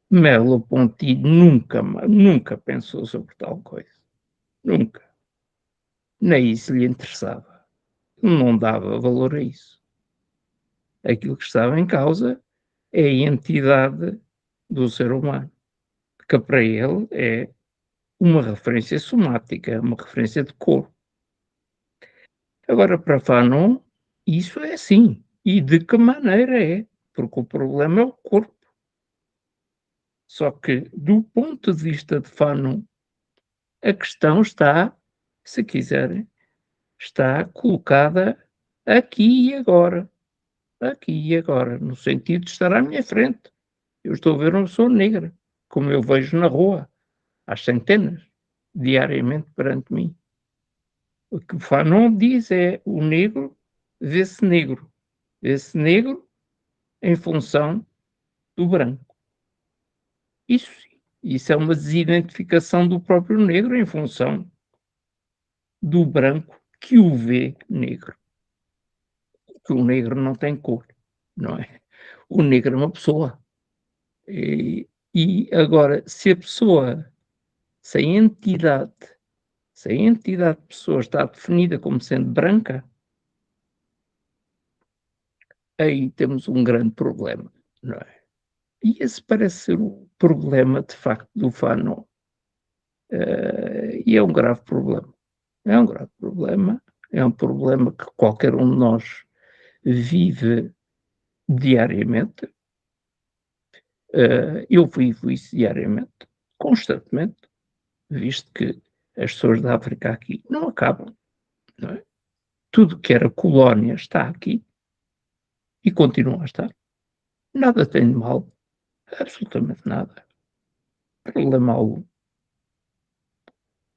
Merleau-Ponty nunca pensou sobre tal coisa. Nunca. Nem isso lhe interessava. Não dava valor a isso. Aquilo que estava em causa é a entidade do ser humano, que para ele é uma referência somática, uma referência de corpo. Agora, para Fanon, isso é assim. E de que maneira é? Porque o problema é o corpo. Só que, do ponto de vista de Fanon, a questão está, se quiserem, está colocada aqui e agora. Aqui e agora, no sentido de estar à minha frente. Eu estou a ver uma pessoa negra, como eu vejo na rua, às centenas, diariamente perante mim. O que o Fanon diz é: o negro vê-se negro. Vê-se negro em função do branco. Isso sim. Isso é uma desidentificação do próprio negro em função do branco que o vê negro. Que o negro não tem cor, não é? O negro é uma pessoa. E agora, se a entidade de pessoa está definida como sendo branca, aí temos um grande problema, não é? E esse parece ser o problema, de facto, do Fanon. E é um grave problema. É um grave problema. É um problema que qualquer um de nós vive diariamente. Eu vivo isso diariamente, constantemente, visto que as pessoas da África aqui não acabam, não é? Tudo que era colónia está aqui e continua a estar. Nada tem de mal, absolutamente nada. Problema algum.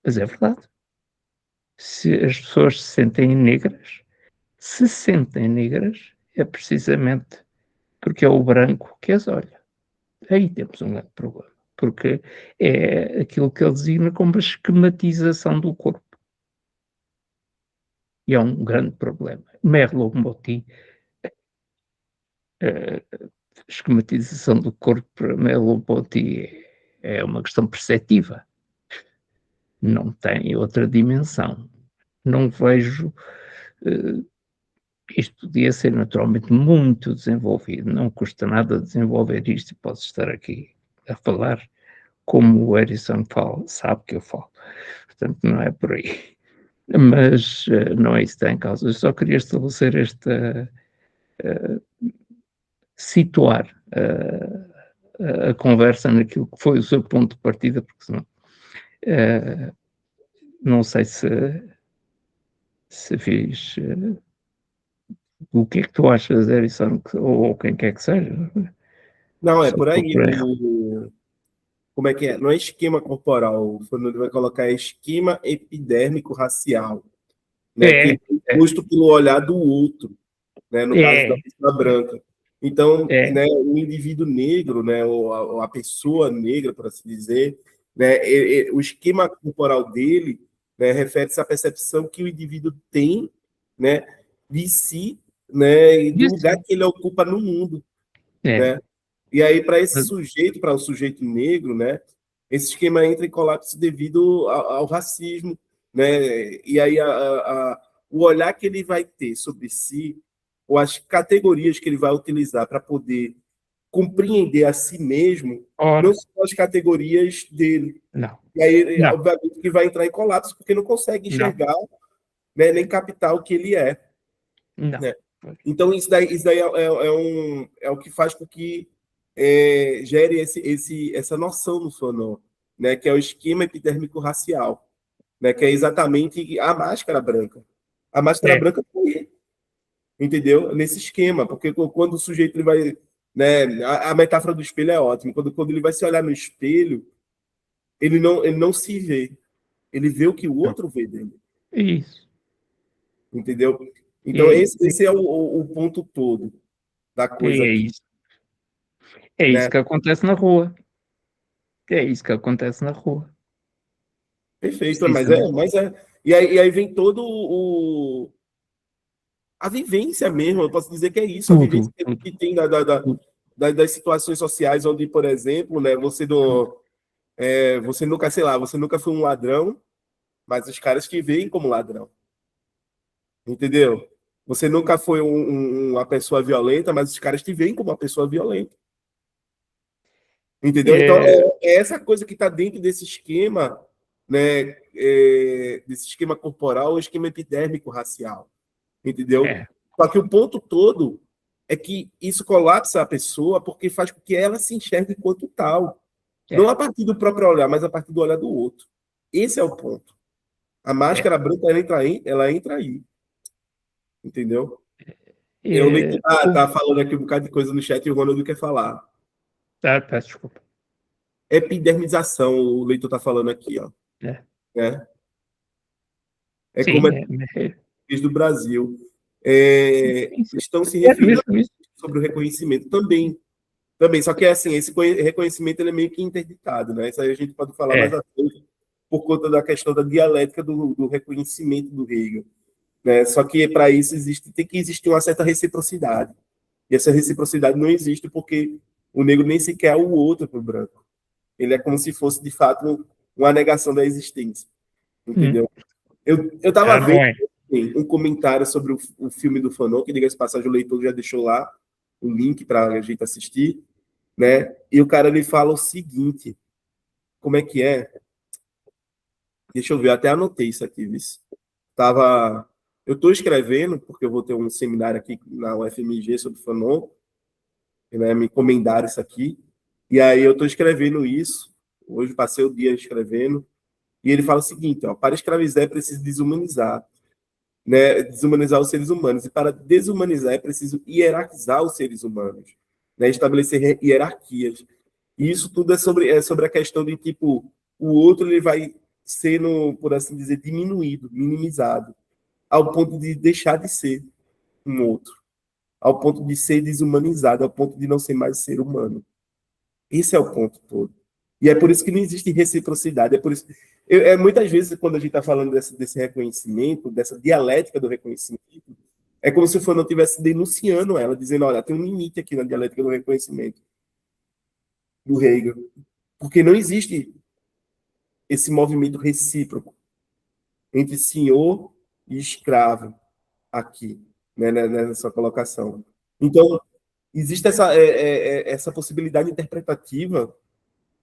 Mas é verdade. Se as pessoas se sentem negras, é precisamente porque é o branco que as olha. Aí temos um grande problema, porque é aquilo que ele designa como a esquematização do corpo. E é um grande problema. Merleau-Ponty, esquematização do corpo para Merleau-Ponty é uma questão perceptiva. não tem outra dimensão. Não vejo. Isto podia ser naturalmente muito desenvolvido, não custa nada desenvolver isto e posso estar aqui a falar como o Harrison fala, sabe que eu falo, portanto não é por aí. Mas não é isso que está em causa. Eu só queria estabelecer situar a conversa naquilo que foi o seu ponto de partida, porque senão não sei se fiz. O que é que tu achas, Harrison, ou quem quer que seja? Não, é Só por aí. procurei. Como é que é? Não é esquema corporal, quando ele vai colocar esquema epidérmico racial, né? Que é posto pelo olhar do outro, né? No caso da pessoa branca. Então, né, o indivíduo negro, né, ou a pessoa negra, por assim dizer, né, o esquema corporal dele, né, refere-se à percepção que o indivíduo tem, né, de si, né, e do lugar que ele ocupa no mundo, né? E aí, para esse sujeito, para o sujeito negro, né, esse esquema entra em colapso devido ao racismo, né? E aí o olhar que ele vai ter sobre si, ou as categorias que ele vai utilizar para poder compreender a si mesmo, não são as categorias dele. Não. E aí, obviamente, que vai entrar em colapso, porque não consegue enxergar, né, nem captar o que ele é. Não. Né? Então, isso daí é o que faz com que gere essa noção no sono, né, que é o esquema epidérmico racial, né, que é exatamente a máscara branca. A máscara branca está aí, entendeu? Nesse esquema, porque quando o sujeito ele vai... Né, a metáfora do espelho é ótima. Quando ele vai se olhar no espelho, ele não se vê. Ele vê o que o outro vê dele. Isso. Entendeu? Então, esse é o ponto todo da coisa aqui. Isso. É isso que acontece na rua. É isso que acontece na rua. Perfeito, mas é. E aí vem todo a vivência mesmo, eu posso dizer que é isso, a vivência que tem das situações sociais onde, por exemplo, né, você nunca, sei lá, você nunca foi um ladrão, mas os caras te veem como ladrão. Entendeu? Você nunca foi uma pessoa violenta, mas os caras te veem como uma pessoa violenta. Entendeu? Então, é essa coisa que está dentro desse esquema, né, desse esquema corporal, o esquema epidérmico racial. Entendeu? Só que o ponto todo é que isso colapsa a pessoa porque faz com que ela se enxergue enquanto tal. Não a partir do próprio olhar, mas a partir do olhar do outro. Esse é o ponto. A máscara branca, ela entra aí. Entendeu? Eu nem tá falando aqui um bocado de coisa no chat e o Ronaldo quer falar. Peço desculpa. Epidermização, o leitor está falando aqui, ó. Como é do Brasil. Estão se referindo sobre o reconhecimento também. Só que assim, esse reconhecimento ele é meio que interditado, né? Isso aí a gente pode falar mais à frente por conta da questão da dialética do reconhecimento do Hegel. Né? Só que para isso tem que existir uma certa reciprocidade. E essa reciprocidade não existe porque o negro nem sequer é o outro para o branco. Ele é como se fosse, de fato, uma negação da existência. Entendeu? Eu estava vendo um comentário sobre o filme do Fanon, que, diga-se de passagem, o leitor já deixou lá o link para a gente assistir, né? E o cara ele fala o seguinte, como é que é? Deixa eu ver, até anotei isso aqui, viu? Eu estou escrevendo, porque eu vou ter um seminário aqui na UFMG sobre Fanon, né? Me encomendaram isso aqui, e aí eu estou escrevendo isso, hoje passei o dia escrevendo, e ele fala o seguinte, ó, para escravizar é preciso desumanizar, né, desumanizar os seres humanos, e para desumanizar é preciso hierarquizar os seres humanos, né, estabelecer hierarquias. E isso tudo é sobre a questão de, tipo, o outro ele vai sendo, por assim dizer, diminuído, minimizado, ao ponto de deixar de ser um outro, ao ponto de ser desumanizado, ao ponto de não ser mais ser humano. Esse é o ponto todo. E é por isso que não existe reciprocidade. É por isso. Muitas vezes, quando a gente está falando desse reconhecimento, dessa dialética do reconhecimento, é como se o Fanon estivesse denunciando ela, dizendo: olha, tem um limite aqui na dialética do reconhecimento do Hegel. Porque não existe esse movimento recíproco entre senhor e escravo aqui, né, nessa colocação. Então, existe essa possibilidade interpretativa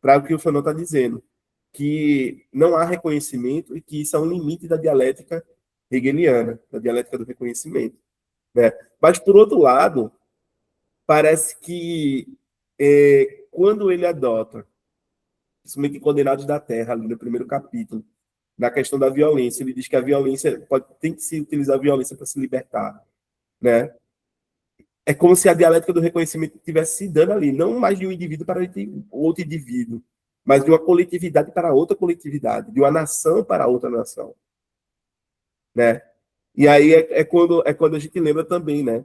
para o que o Fanon está dizendo, que não há reconhecimento e que isso é um limite da dialética hegeliana, da dialética do reconhecimento. Né? Mas, por outro lado, parece que quando ele adota, principalmente Condenados da Terra, ali no primeiro capítulo, na questão da violência, ele diz que a violência tem que se utilizar a violência para se libertar, né? É como se a dialética do reconhecimento estivesse se dando ali, não mais de um indivíduo para outro indivíduo, mas de uma coletividade para outra coletividade, de uma nação para outra nação, né? E aí quando a gente lembra também, né?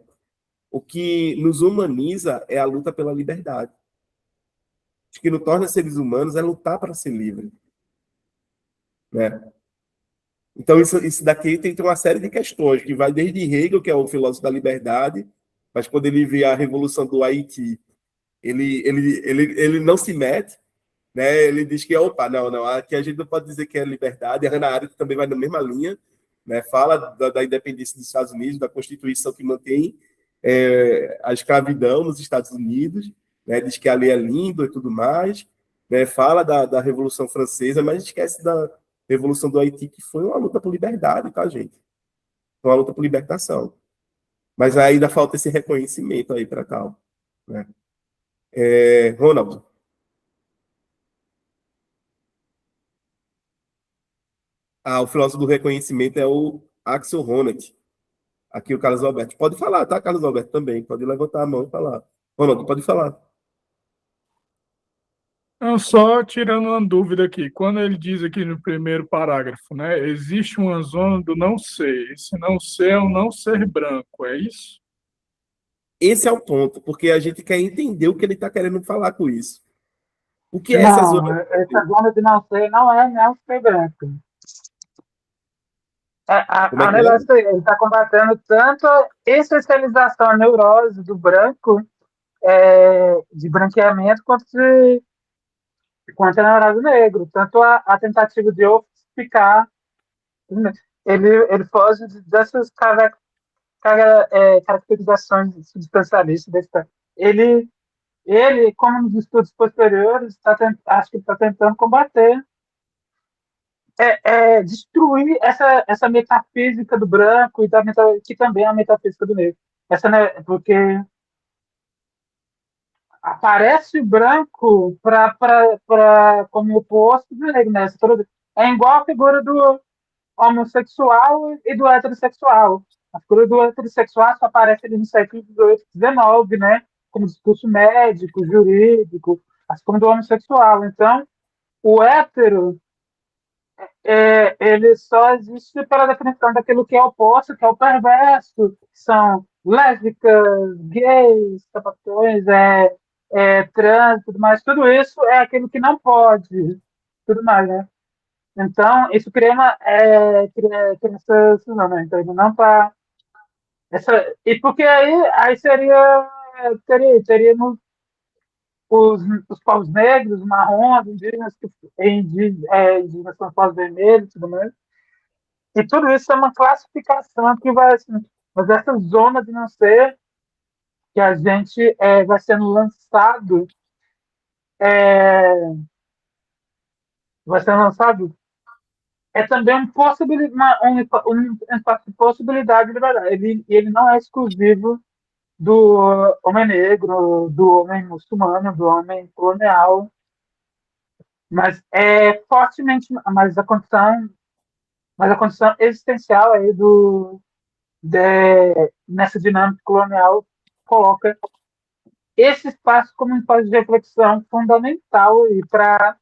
O que nos humaniza é a luta pela liberdade. O que nos torna seres humanos é lutar para ser livre, né? Então, isso daqui tem uma série de questões, que vai desde Hegel, que é o filósofo da liberdade, mas quando ele vê a Revolução do Haiti, ele não se mete, né? Ele diz que, opa, não, aqui a gente não pode dizer que é liberdade. A Hannah Arendt também vai na mesma linha, né? Fala da independência dos Estados Unidos, da Constituição que mantém a escravidão nos Estados Unidos, né? Diz que a lei é lindo e tudo mais, né? Fala da Revolução Francesa, mas esquece da Revolução do Haiti, que foi uma luta por liberdade, tá, gente? Foi uma luta por libertação. Mas ainda falta esse reconhecimento aí para tal, né? Ronald. O filósofo do reconhecimento é o Axel Honneth. Aqui o Carlos Alberto. Pode falar, tá, Carlos Alberto, também. Pode levantar a mão e falar. Ronald, pode falar. Não, só tirando uma dúvida aqui. Quando ele diz aqui no primeiro parágrafo, né? Existe uma zona do não ser. Esse não ser é o não ser branco, é isso? Esse é o ponto, porque a gente quer entender o que ele está querendo falar com isso. O que é Não, essa zona? essa zona de não ser não é ser branco. Como é O que é? negócio aí, ele está combatendo tanto a essencialização, a neurose do branco, de branqueamento, quanto a neurose do negro. Tanto a tentativa de ossificar. Ele foge dessas caracterizações substancialistas. Ele, como nos estudos posteriores, acho que está tentando combater, destruir essa metafísica do branco e que também é a metafísica do negro. Porque aparece o branco como oposto do negro. Né? É igual a figura do homossexual e do heterossexual. A figura do heterossexual só aparece ali no século XIX, né? Como discurso médico, jurídico, assim como do homossexual. Então, o hétero, ele só existe pela definição daquilo que é oposto, que é o perverso, que são lésbicas, gays, sapatões, trans, tudo mais. Tudo isso é aquilo que não pode, tudo mais, né? Então, isso cria cria essa cisão, né? Então, ele não está... E porque aí teríamos os povos negros, marrons, indígenas com povos vermelhos, tudo mais. E tudo isso é uma classificação que vai, assim, mas essa zona de não ser que a gente vai sendo lançado, também um espaço de possibilidade de liberdade. Ele não é exclusivo do homem negro, do homem muçulmano, do homem colonial, mas é fortemente, mas a condição existencial aí nessa dinâmica colonial coloca esse espaço como um espaço de reflexão fundamental para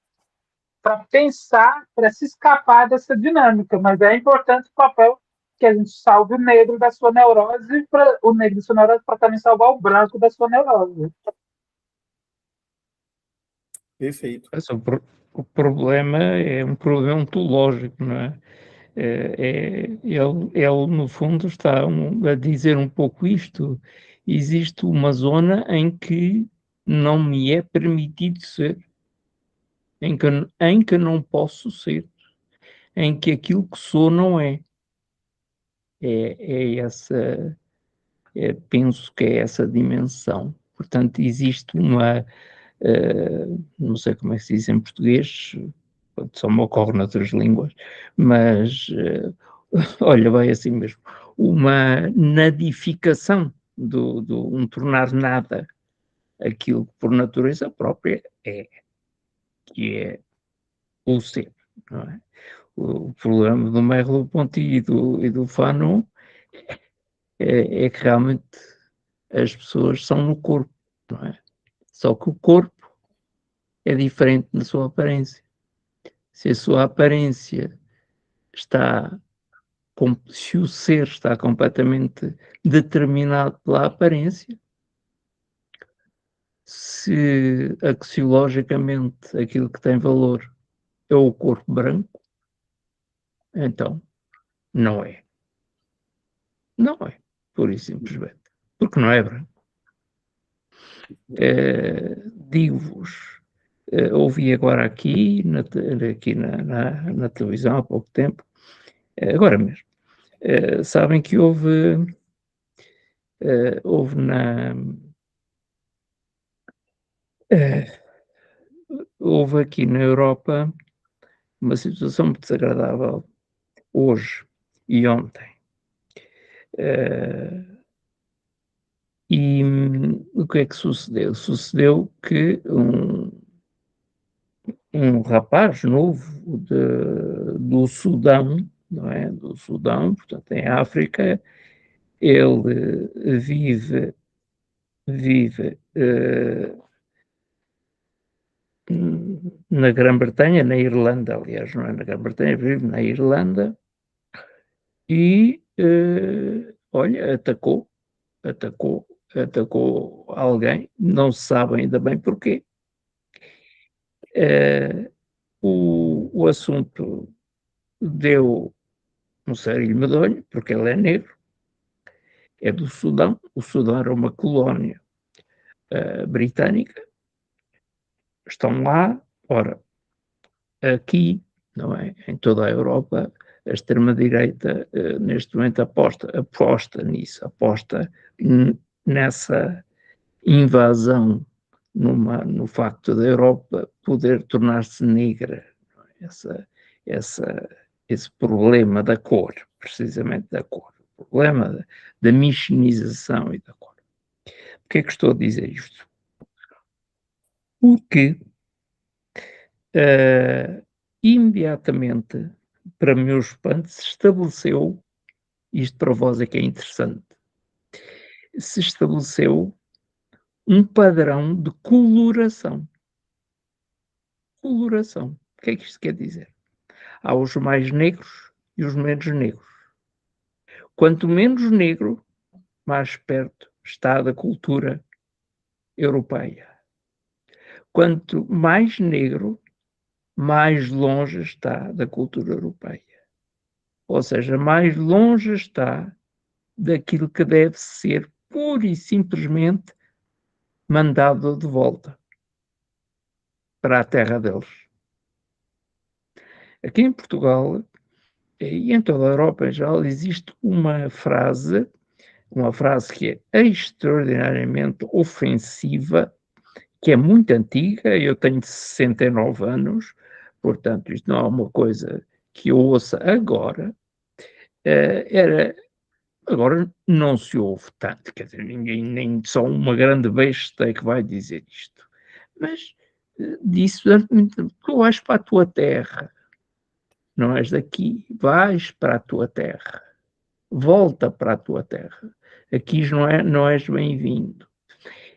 pensar, para se escapar dessa dinâmica, mas é importante o papel que a gente salve o negro da sua neurose, para também salvar o branco da sua neurose. Perfeito. Mas o problema é um problema ontológico, não é? Ele, no fundo, está a dizer um pouco isto. Existe uma zona em que não me é permitido ser. em que não posso ser, em que aquilo que sou não é. É essa, penso que é essa dimensão. Portanto, existe uma, não sei como é que se diz em português, só me ocorre noutras línguas, mas, olha, vai assim mesmo, uma nadificação um tornar nada aquilo que por natureza própria é, que é o ser, não é? O problema do Merleau-Ponty e do Fanon é que realmente as pessoas são no corpo, não é? Só que o corpo é diferente na sua aparência. Se a sua aparência está, se o ser está completamente determinado pela aparência, se axiologicamente aquilo que tem valor é o corpo branco, então não é. Não é, pura e simplesmente. Porque não é branco. Digo-vos, ouvi agora aqui, na televisão há pouco tempo, agora mesmo, sabem que houve houve aqui na Europa uma situação muito desagradável hoje e ontem. E o que é que sucedeu? Sucedeu que um rapaz novo do Sudão, não é? Do Sudão, portanto, em África, ele vive na Grã-Bretanha, na Irlanda, aliás, não é na Grã-Bretanha, vive na Irlanda e, olha, atacou alguém, não se sabe ainda bem porquê. O assunto deu um sério medonho, porque ele é negro, é do Sudão, o Sudão era uma colónia britânica, estão lá, ora, aqui, não é, em toda a Europa, a extrema-direita neste momento aposta nisso, aposta nessa invasão, no facto da Europa poder tornar-se negra, esse problema da cor, precisamente da cor, o problema da miscinização e da cor. Porquê é que estou a dizer isto? Porque imediatamente, para meu espanto, se estabeleceu, isto para vós é que é interessante, se estabeleceu um padrão de coloração. Coloração. O que é que isto quer dizer? Há os mais negros e os menos negros. Quanto menos negro, mais perto está da cultura europeia. Quanto mais negro, mais longe está da cultura europeia. Ou seja, mais longe está daquilo que deve ser pura e simplesmente mandado de volta para a terra deles. Aqui em Portugal e em toda a Europa em geral existe uma frase que é extraordinariamente ofensiva, que é muito antiga, eu tenho 69 anos, portanto isto não é uma coisa que eu ouça agora, agora não se ouve tanto, quer dizer, ninguém, nem só uma grande besta é que vai dizer isto, mas disse durante muito tempo, tu vais para a tua terra, não és daqui, vais para a tua terra, volta para a tua terra, aqui não és bem-vindo.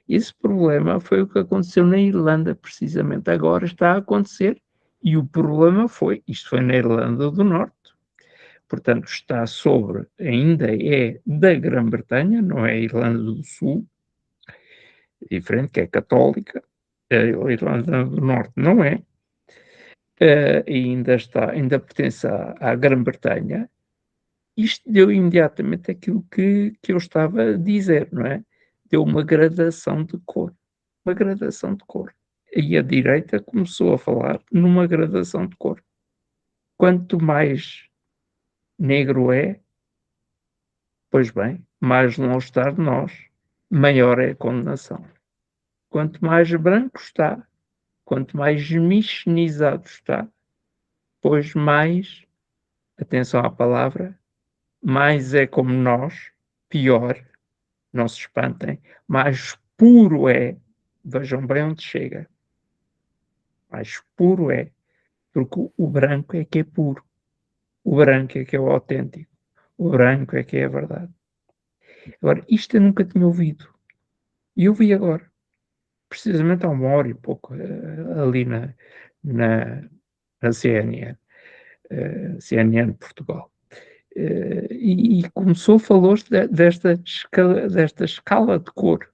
Esse problema foi o que aconteceu na Irlanda, precisamente agora está a acontecer, e o problema isto foi na Irlanda do Norte, portanto está ainda é da Grã-Bretanha, não é a Irlanda do Sul, diferente, que é católica, a Irlanda do Norte não é, ainda pertence à Grã-Bretanha. Isto deu imediatamente aquilo que eu estava a dizer, não é? Deu uma gradação de cor. Uma gradação de cor. E a direita começou a falar numa gradação de cor. Quanto mais negro é, pois bem, mais longe está de nós, maior é a condenação. Quanto mais branco está, quanto mais michelizado está, pois mais, atenção à palavra, mais é como nós, pior, não se espantem, mais puro é, vejam bem onde chega, mais puro é, porque o branco é que é puro, o branco é que é o autêntico, o branco é que é a verdade. Agora, isto eu nunca tinha ouvido, e ouvi agora, precisamente há 1 hora e pouco, ali na CNN, CNN Portugal. E começou a falar desta escala de cor.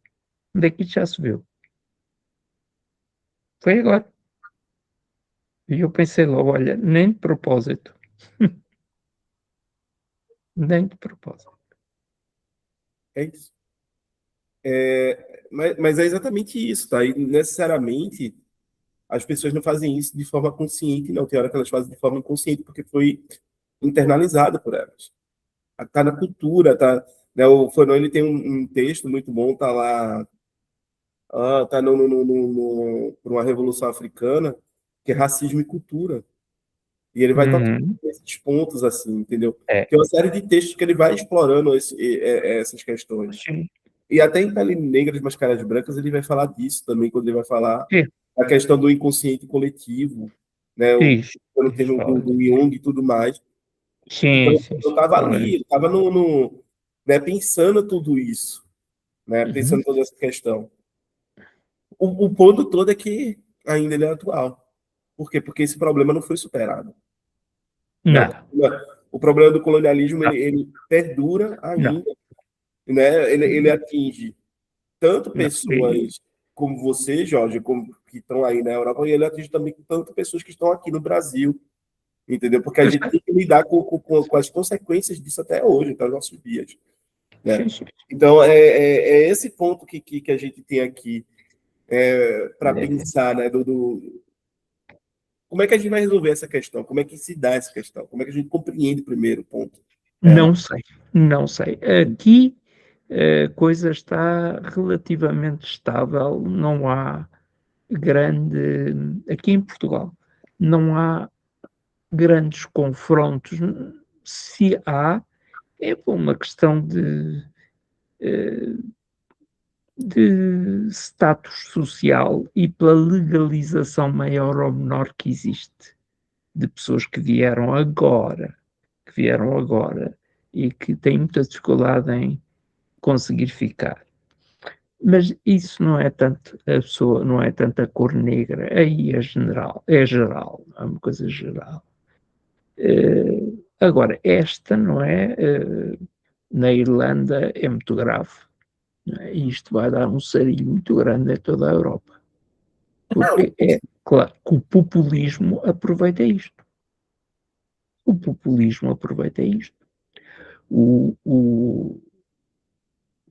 Onde é que isto já se viu? Foi agora. E eu pensei logo, olha, nem de propósito. Nem de propósito. É isso. Mas é exatamente isso, tá? E necessariamente as pessoas não fazem isso de forma consciente, não. Tem hora que elas fazem de forma inconsciente, porque foi internalizado por elas. Tá na cultura, tá, né? O Fanon, ele tem um texto muito bom, tá lá, tá por uma revolução africana, que é racismo e cultura. E ele vai tocar esses pontos, assim, entendeu? Tem uma série de textos que ele vai explorando essas questões. Sim. E até em Pele Negra, de Máscaras Brancas, ele vai falar disso também, quando ele vai falar Sim. a questão do inconsciente coletivo, né? O termo do Jung e tudo mais. Sim, Então, sim. eu estava ali, eu estava né, pensando tudo isso, né? Pensando toda essa questão. O ponto todo é que ainda ele é atual. Por quê? Porque esse problema não foi superado. Não. O problema do colonialismo, ele perdura ainda, né? Ele atinge tanto pessoas como você, Jorge, como que estão aí na Europa, e ele atinge também tanto pessoas que estão aqui no Brasil, entendeu? Porque a gente tem que lidar com as consequências disso até hoje, até os nossos dias, né? Então, é esse ponto que a gente tem aqui para pensar, né? Como é que a gente vai resolver essa questão? Como é que se dá essa questão? Como é que a gente compreende primeiro ponto? Não sei, não sei. Aqui a coisa está relativamente estável, não há grande. Aqui em Portugal, não há grandes confrontos. Se há, é por uma questão de status social e pela legalização maior ou menor que existe de pessoas que vieram agora e que têm muita dificuldade em conseguir ficar. Mas isso não é tanto a pessoa, não é tanto a cor negra, aí é geral, é uma coisa geral. Agora, esta não é, na Irlanda é muito grave, não é? E isto vai dar um sarilho muito grande a toda a Europa. Porque é claro que o populismo aproveita isto. O populismo aproveita isto. O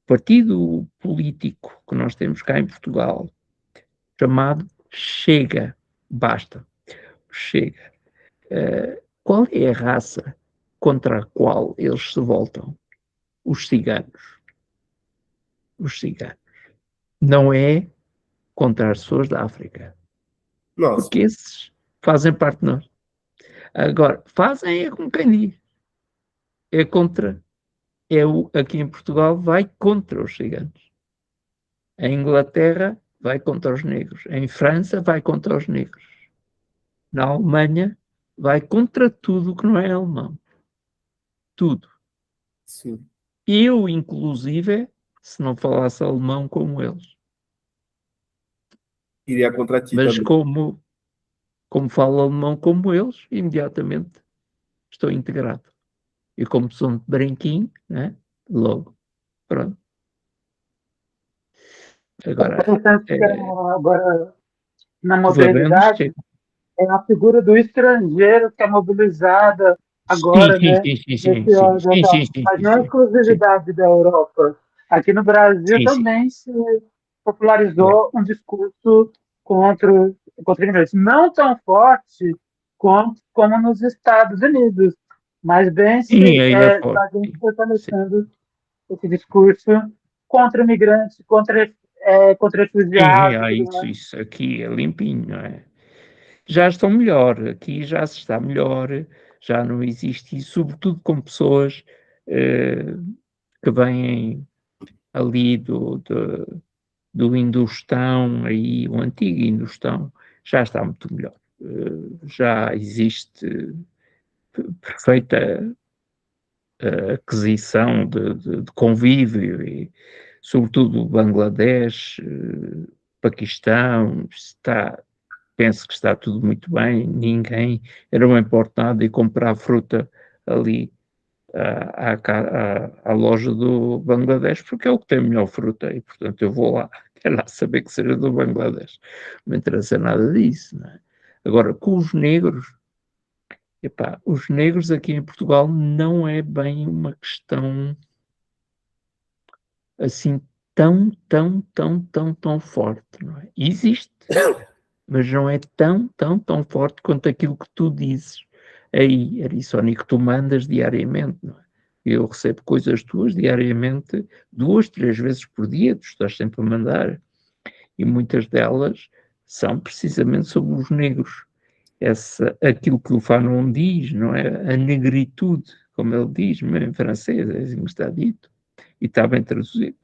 partido político que nós temos cá em Portugal, chamado Chega, basta, Chega. Qual é a raça contra a qual eles se voltam? Os ciganos. Os ciganos. Não é contra as pessoas da África. Nossa. Porque esses fazem parte de nós. Agora, fazem é como quem diz. É contra. Aqui em Portugal vai contra os ciganos. Em Inglaterra vai contra os negros. Em França vai contra os negros. Na Alemanha vai contra tudo que não é alemão. Tudo. Sim. Eu, inclusive, se não falasse alemão como eles. Iria contra ti Mas também. como falo alemão como eles, imediatamente estou integrado. E como sou muito branquinho, né? Logo. Pronto. Agora, agora na foi bem modernidade, é a figura do estrangeiro que é mobilizada agora, né? Mas não é exclusividade da Europa. Aqui no Brasil também se popularizou um discurso contra imigrantes. Não tão forte como nos Estados Unidos, mas bem Sim, aí é forte. está fortalecendo esse discurso contra imigrantes, contra refugiados. Isso aqui é limpinho, não é? Já estão melhor, aqui já se está melhor, já não existe, e sobretudo com pessoas que vêm ali do Indostão, aí, o antigo Indostão, já está muito melhor. Já existe perfeita aquisição de convívio, e sobretudo o Bangladesh, Paquistão, penso que está tudo muito bem, ninguém era uma importada e comprar fruta ali à loja do Bangladesh, porque é o que tem a melhor fruta, e portanto eu vou lá, quero lá saber que seja do Bangladesh, não me interessa nada disso, não é? Agora, com os negros, epá, os negros aqui em Portugal não é bem uma questão assim tão forte, não é? Existe, mas não é tão forte quanto aquilo que tu dizes aí, Arisónia, que tu mandas diariamente, não é? Eu recebo coisas tuas diariamente, 2, 3 vezes por dia, tu estás sempre a mandar, e muitas delas são precisamente sobre os negros. Aquilo que o Fanon diz, não é? A negritude, como ele diz, mesmo em francês, é assim que está dito, e está bem traduzido.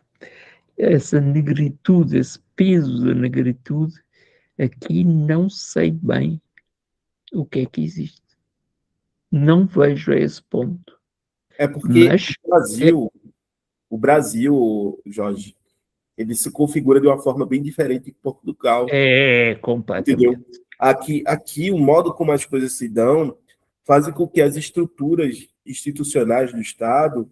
Essa negritude, esse peso da negritude, aqui não sei bem o que é que existe. Não vejo a esse ponto. É porque Mas o Brasil, Jorge, ele se configura de uma forma bem diferente de Portugal, completamente. entendeu? Aqui, o modo como as coisas se dão fazem com que as estruturas institucionais do Estado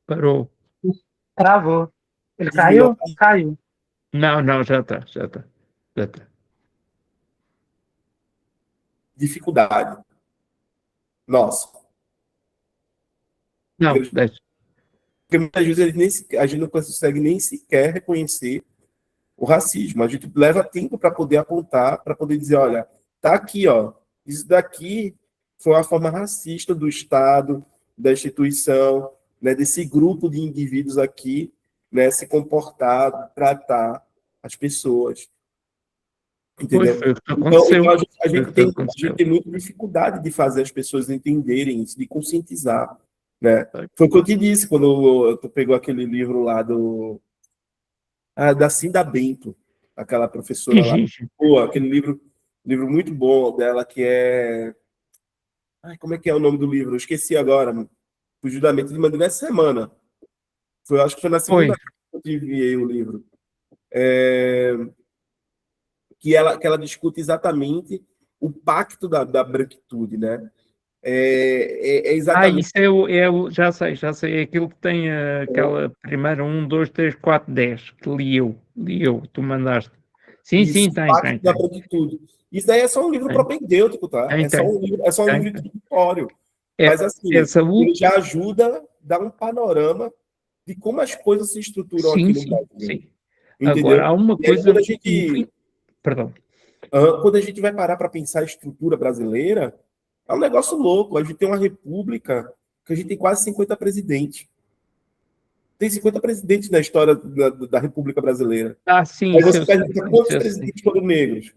Parou. Travou. Ele diminuam caiu? Caiu. Não, já está. dificuldade. Nossa. Não, deixa. Porque muitas vezes a gente não consegue nem sequer reconhecer o racismo. A gente leva tempo para poder apontar, para poder dizer, olha, tá aqui, ó, isso daqui foi uma forma racista do Estado, da instituição, né, desse grupo de indivíduos aqui, né, se comportar, tratar as pessoas. Pois Entendeu? foi o que Então aconteceu. a gente tem muita dificuldade de fazer as pessoas entenderem isso, de conscientizar, né? Foi o que eu te disse quando tu pegou aquele livro lá da Cinda Bento, aquela professora lá. Pô, aquele livro muito bom dela, que é... Ai, como é que é o nome do livro? Eu esqueci agora. Fugiu da mente, mandei nessa semana. Acho que foi na segunda vez que eu te enviei o livro. Que ela discute exatamente o pacto da branquitude, né? Exatamente... Isso já sei, é aquilo que tem aquela primeira 1, 2, 3, 4, 10, que li eu, tu mandaste. Sim, Isso, tem. pacto da branquitude. Isso daí é só um livro propedêutico, tá? É só um livro introdutório. Mas, assim, ele já ajuda a dar um panorama de como as coisas se estruturam aqui no Brasil. Sim. Entendeu? Agora, há uma coisa... Perdão. Quando a gente vai parar para pensar a estrutura brasileira, é um negócio louco. A gente tem uma república que a gente tem quase 50 presidentes. Tem 50 presidentes na história da República Brasileira. Sim. Aí você pergunta quantos presidentes foram negros?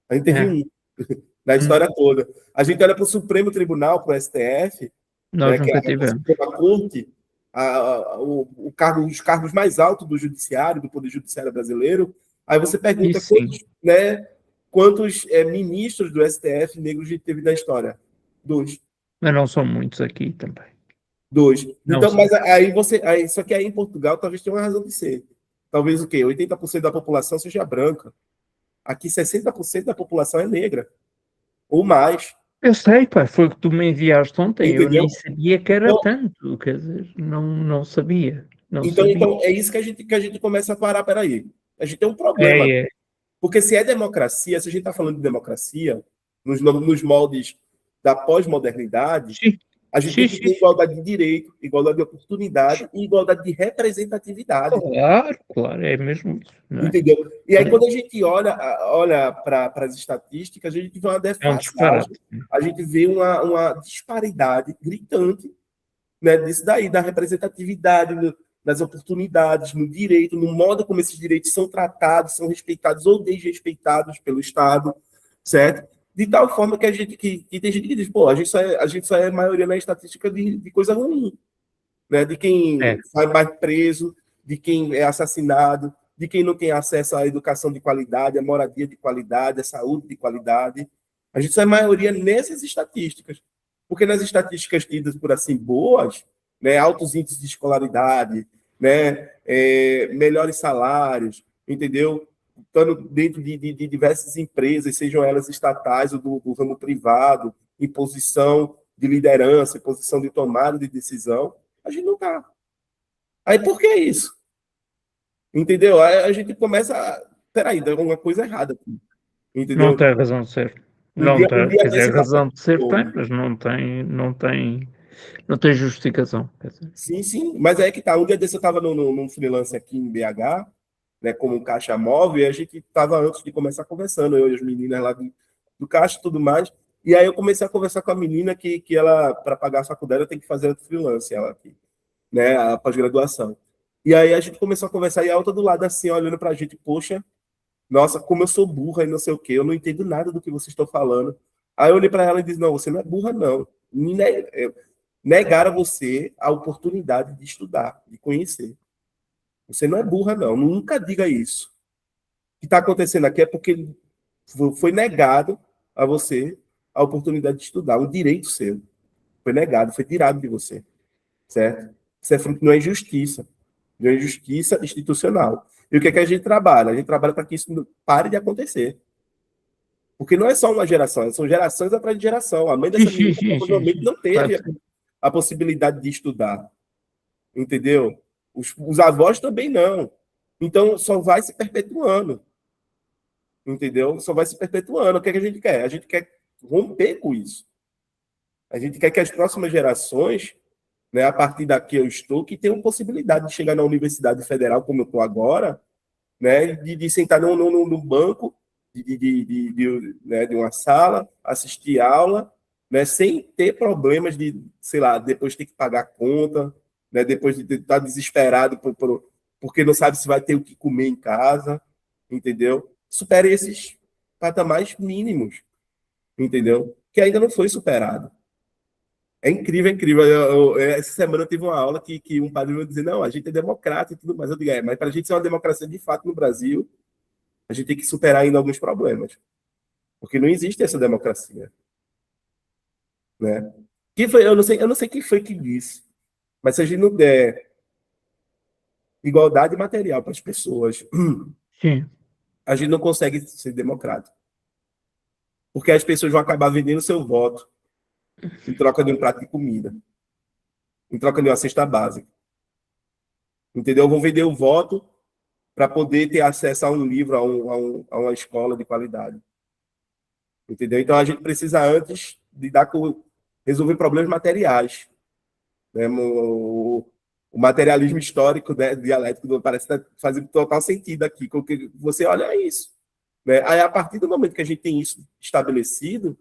A gente teve um na história toda. A gente olha para o Supremo Tribunal, para o STF, nós que é nunca a tivemos. Suprema Corte, os cargos mais altos do judiciário, do Poder Judiciário brasileiro. Aí você pergunta quantos ministros do STF negros a gente teve na história? 2. Mas não são muitos aqui também. 2. Então, mas só que aí em Portugal talvez tenha uma razão de ser. Talvez o quê? 80% da população seja branca. Aqui 60% da população é negra. Ou mais. Eu sei, pá, foi o que tu me enviaste ontem. Entendeu? Eu nem sabia que era tanto. Quer dizer, não sabia. Então é isso que a gente começa a parar. Peraí. A gente tem um problema. Porque se é democracia, se a gente está falando de democracia, nos moldes da pós-modernidade, A gente tem que ter igualdade de direito, igualdade de oportunidade e igualdade de representatividade. Claro, é mesmo isso. Não é? Entendeu? E aí, quando a gente olha para as estatísticas, a gente vê uma defasagem, a gente vê uma disparidade gritante, né, disso daí, da representatividade, das oportunidades, no direito, no modo como esses direitos são tratados, são respeitados ou desrespeitados pelo Estado, certo? De tal forma que que tem gente que diz, pô, a gente só é maioria na estatística de coisa ruim, né? De quem vai mais preso, de quem é assassinado, de quem não tem acesso à educação de qualidade, à moradia de qualidade, à saúde de qualidade. A gente só é maioria nessas estatísticas. Porque nas estatísticas tidas por assim boas, né, altos índices de escolaridade, né, melhores salários, entendeu? Estando dentro de diversas empresas, sejam elas estatais ou do ramo privado, em posição de liderança, em posição de tomada de decisão, a gente não está. Aí por que isso? Entendeu? Aí a gente começa a... Peraí, deu alguma coisa errada aqui. Entendeu? Não tem razão de ser. Quer dizer, razão de ser tem, mas não tem justificação. Quer dizer. Sim. Mas aí que tá. Um dia desse eu estava num freelance aqui em BH, né, como caixa móvel, e a gente estava antes de começar conversando, eu e as meninas lá do caixa e tudo mais. E aí eu comecei a conversar com a menina que ela, para pagar a faculdade, ela tem que fazer freelance, ela aqui, né, a pós-graduação. E aí a gente começou a conversar, e a outra do lado assim, olhando pra gente, poxa, nossa, como eu sou burra e não sei o quê, eu não entendo nada do que vocês estão falando. Aí eu olhei para ela e disse, não, você não é burra, não. Negar a você a oportunidade de estudar, de conhecer. Você não é burra, não. Nunca diga isso. O que está acontecendo aqui é porque foi negado a você a oportunidade de estudar, um direito seu. Foi negado, foi tirado de você. Certo? Isso é fruto de uma injustiça. De uma injustiça institucional. E o que é que a gente trabalha? A gente trabalha para que isso pare de acontecer. Porque não é só uma geração, são gerações atrás de geração. A mãe dessa menina provavelmente não teve a possibilidade de estudar. Entendeu? Os avós também não. Então, só vai se perpetuando. Entendeu? Só vai se perpetuando. O que é que a gente quer? A gente quer romper com isso. A gente quer que as próximas gerações, né, a partir daqui eu estou, que tenham possibilidade de chegar na Universidade Federal, como eu estou agora, né, de sentar num banco né, de uma sala, assistir aula, né, sem ter problemas de, sei lá, depois ter que pagar a conta, né, depois de estar desesperado porque não sabe se vai ter o que comer em casa, entendeu? Supere esses patamares mínimos, entendeu? Que ainda não foi superado. É incrível, é incrível. Essa semana eu tive uma aula que um padre me dizer, não, a gente é democrata e tudo mais. Eu digo, mas para a gente ser uma democracia de fato no Brasil, a gente tem que superar ainda alguns problemas. Porque não existe essa democracia. Né? Eu não sei quem foi que disse, mas se a gente não der igualdade material para as pessoas, Sim. a gente não consegue ser democrático. Porque as pessoas vão acabar vendendo seu voto em troca de um prato de comida, em troca de uma cesta básica. Entendeu? Vão vender o voto para poder ter acesso a um livro, a uma escola de qualidade. Entendeu? Então, a gente precisa, antes, resolver problemas materiais. Né? O materialismo histórico, né, dialético parece estar fazendo total sentido aqui, porque você olha isso. Né? Aí, a partir do momento que a gente tem isso estabelecido,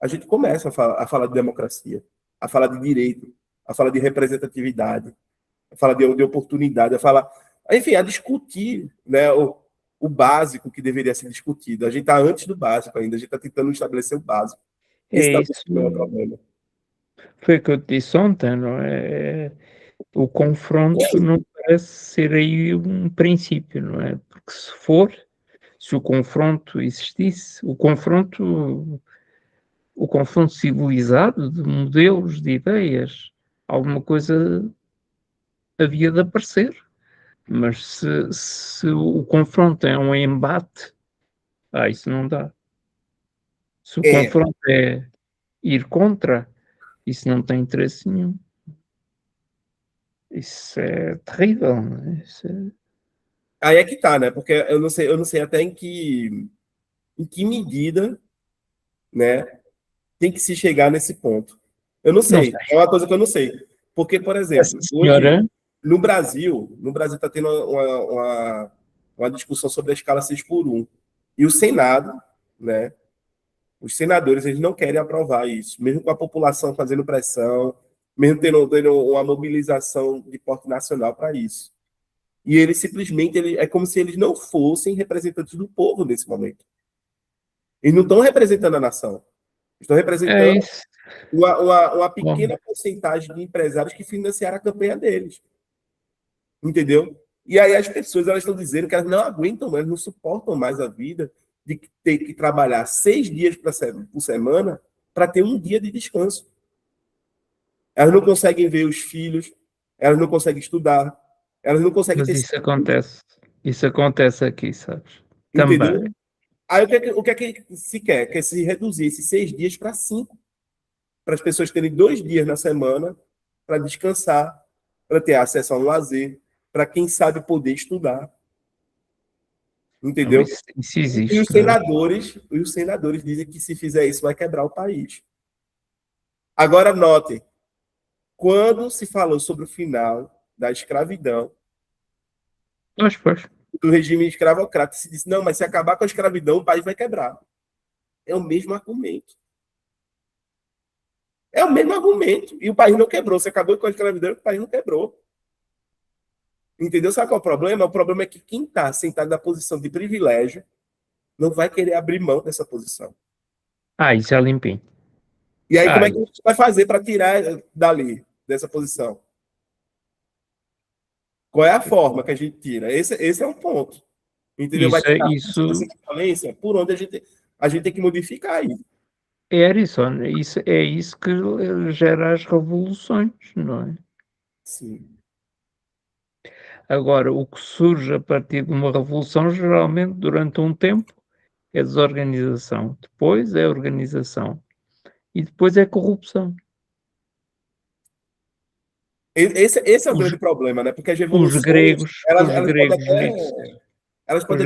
a gente começa a falar de democracia, a falar de direito, a falar de representatividade, a falar de oportunidade, enfim, a discutir, né, o básico que deveria ser discutido. A gente está antes do básico ainda, a gente está tentando estabelecer o básico. Esse Isso. é o problema. Foi o que eu te disse ontem, não é? O confronto não parece ser aí um princípio, não é? Porque se o confronto existisse, o confronto civilizado de modelos, de ideias, alguma coisa havia de aparecer. Mas se o confronto é um embate, isso não dá. Se o confronto é ir contra, isso não tem interesse nenhum. Isso é terrível, não é? Aí é que tá, né? Porque eu não sei até em que medida, né, tem que se chegar nesse ponto. Eu não sei. sei. É uma coisa que eu não sei. Porque, por exemplo, Essa senhora, hoje, no Brasil está tendo uma discussão sobre a escala 6x1. E o Senado, né? Os senadores, eles não querem aprovar isso, mesmo com a população fazendo pressão, mesmo tendo uma mobilização de porte nacional para isso. E eles simplesmente, é como se eles não fossem representantes do povo nesse momento. Eles não estão representando a nação. Estão é representando isso. uma pequena porcentagem de empresários que financiaram a campanha deles. Entendeu? E aí as pessoas, elas estão dizendo que elas não aguentam, elas não suportam mais a vida de ter que trabalhar 6 dias por semana para ter um dia de descanso. Elas não conseguem ver os filhos, elas não conseguem estudar, elas não conseguem Mas ter... isso acontece. Isso acontece aqui, sabes? Entendeu? Também. Aí o que é que se quer? Quer se reduzir esses 6 dias para 5. Para as pessoas terem 2 dias na semana para descansar, para ter acesso a um lazer, para quem sabe poder estudar. Entendeu? Isso E existe, não é? os senadores dizem que se fizer isso vai quebrar o país. Agora notem, quando se falou sobre o final da escravidão, Pois. do regime escravocrata, se disse, não, mas se acabar com a escravidão, o país vai quebrar. É o mesmo argumento. É o mesmo argumento. E o país não quebrou. Se acabou com a escravidão, o país não quebrou. Entendeu? Sabe qual é o problema? O problema é que quem está sentado na posição de privilégio não vai querer abrir mão dessa posição. Isso é limpinho. E aí, como é que a gente vai fazer para tirar dali, dessa posição? Qual é a forma que a gente tira? Esse é um ponto. Entendeu? Vai tirar essa violência, por onde a gente tem que modificar isso. Harrison, é isso que gera as revoluções, não é? Sim. Agora, o que surge a partir de uma revolução, geralmente, durante um tempo, é desorganização. Depois é organização. E depois é corrupção. Esse é o grande problema, né? Porque as revoluções, Os gregos elas podem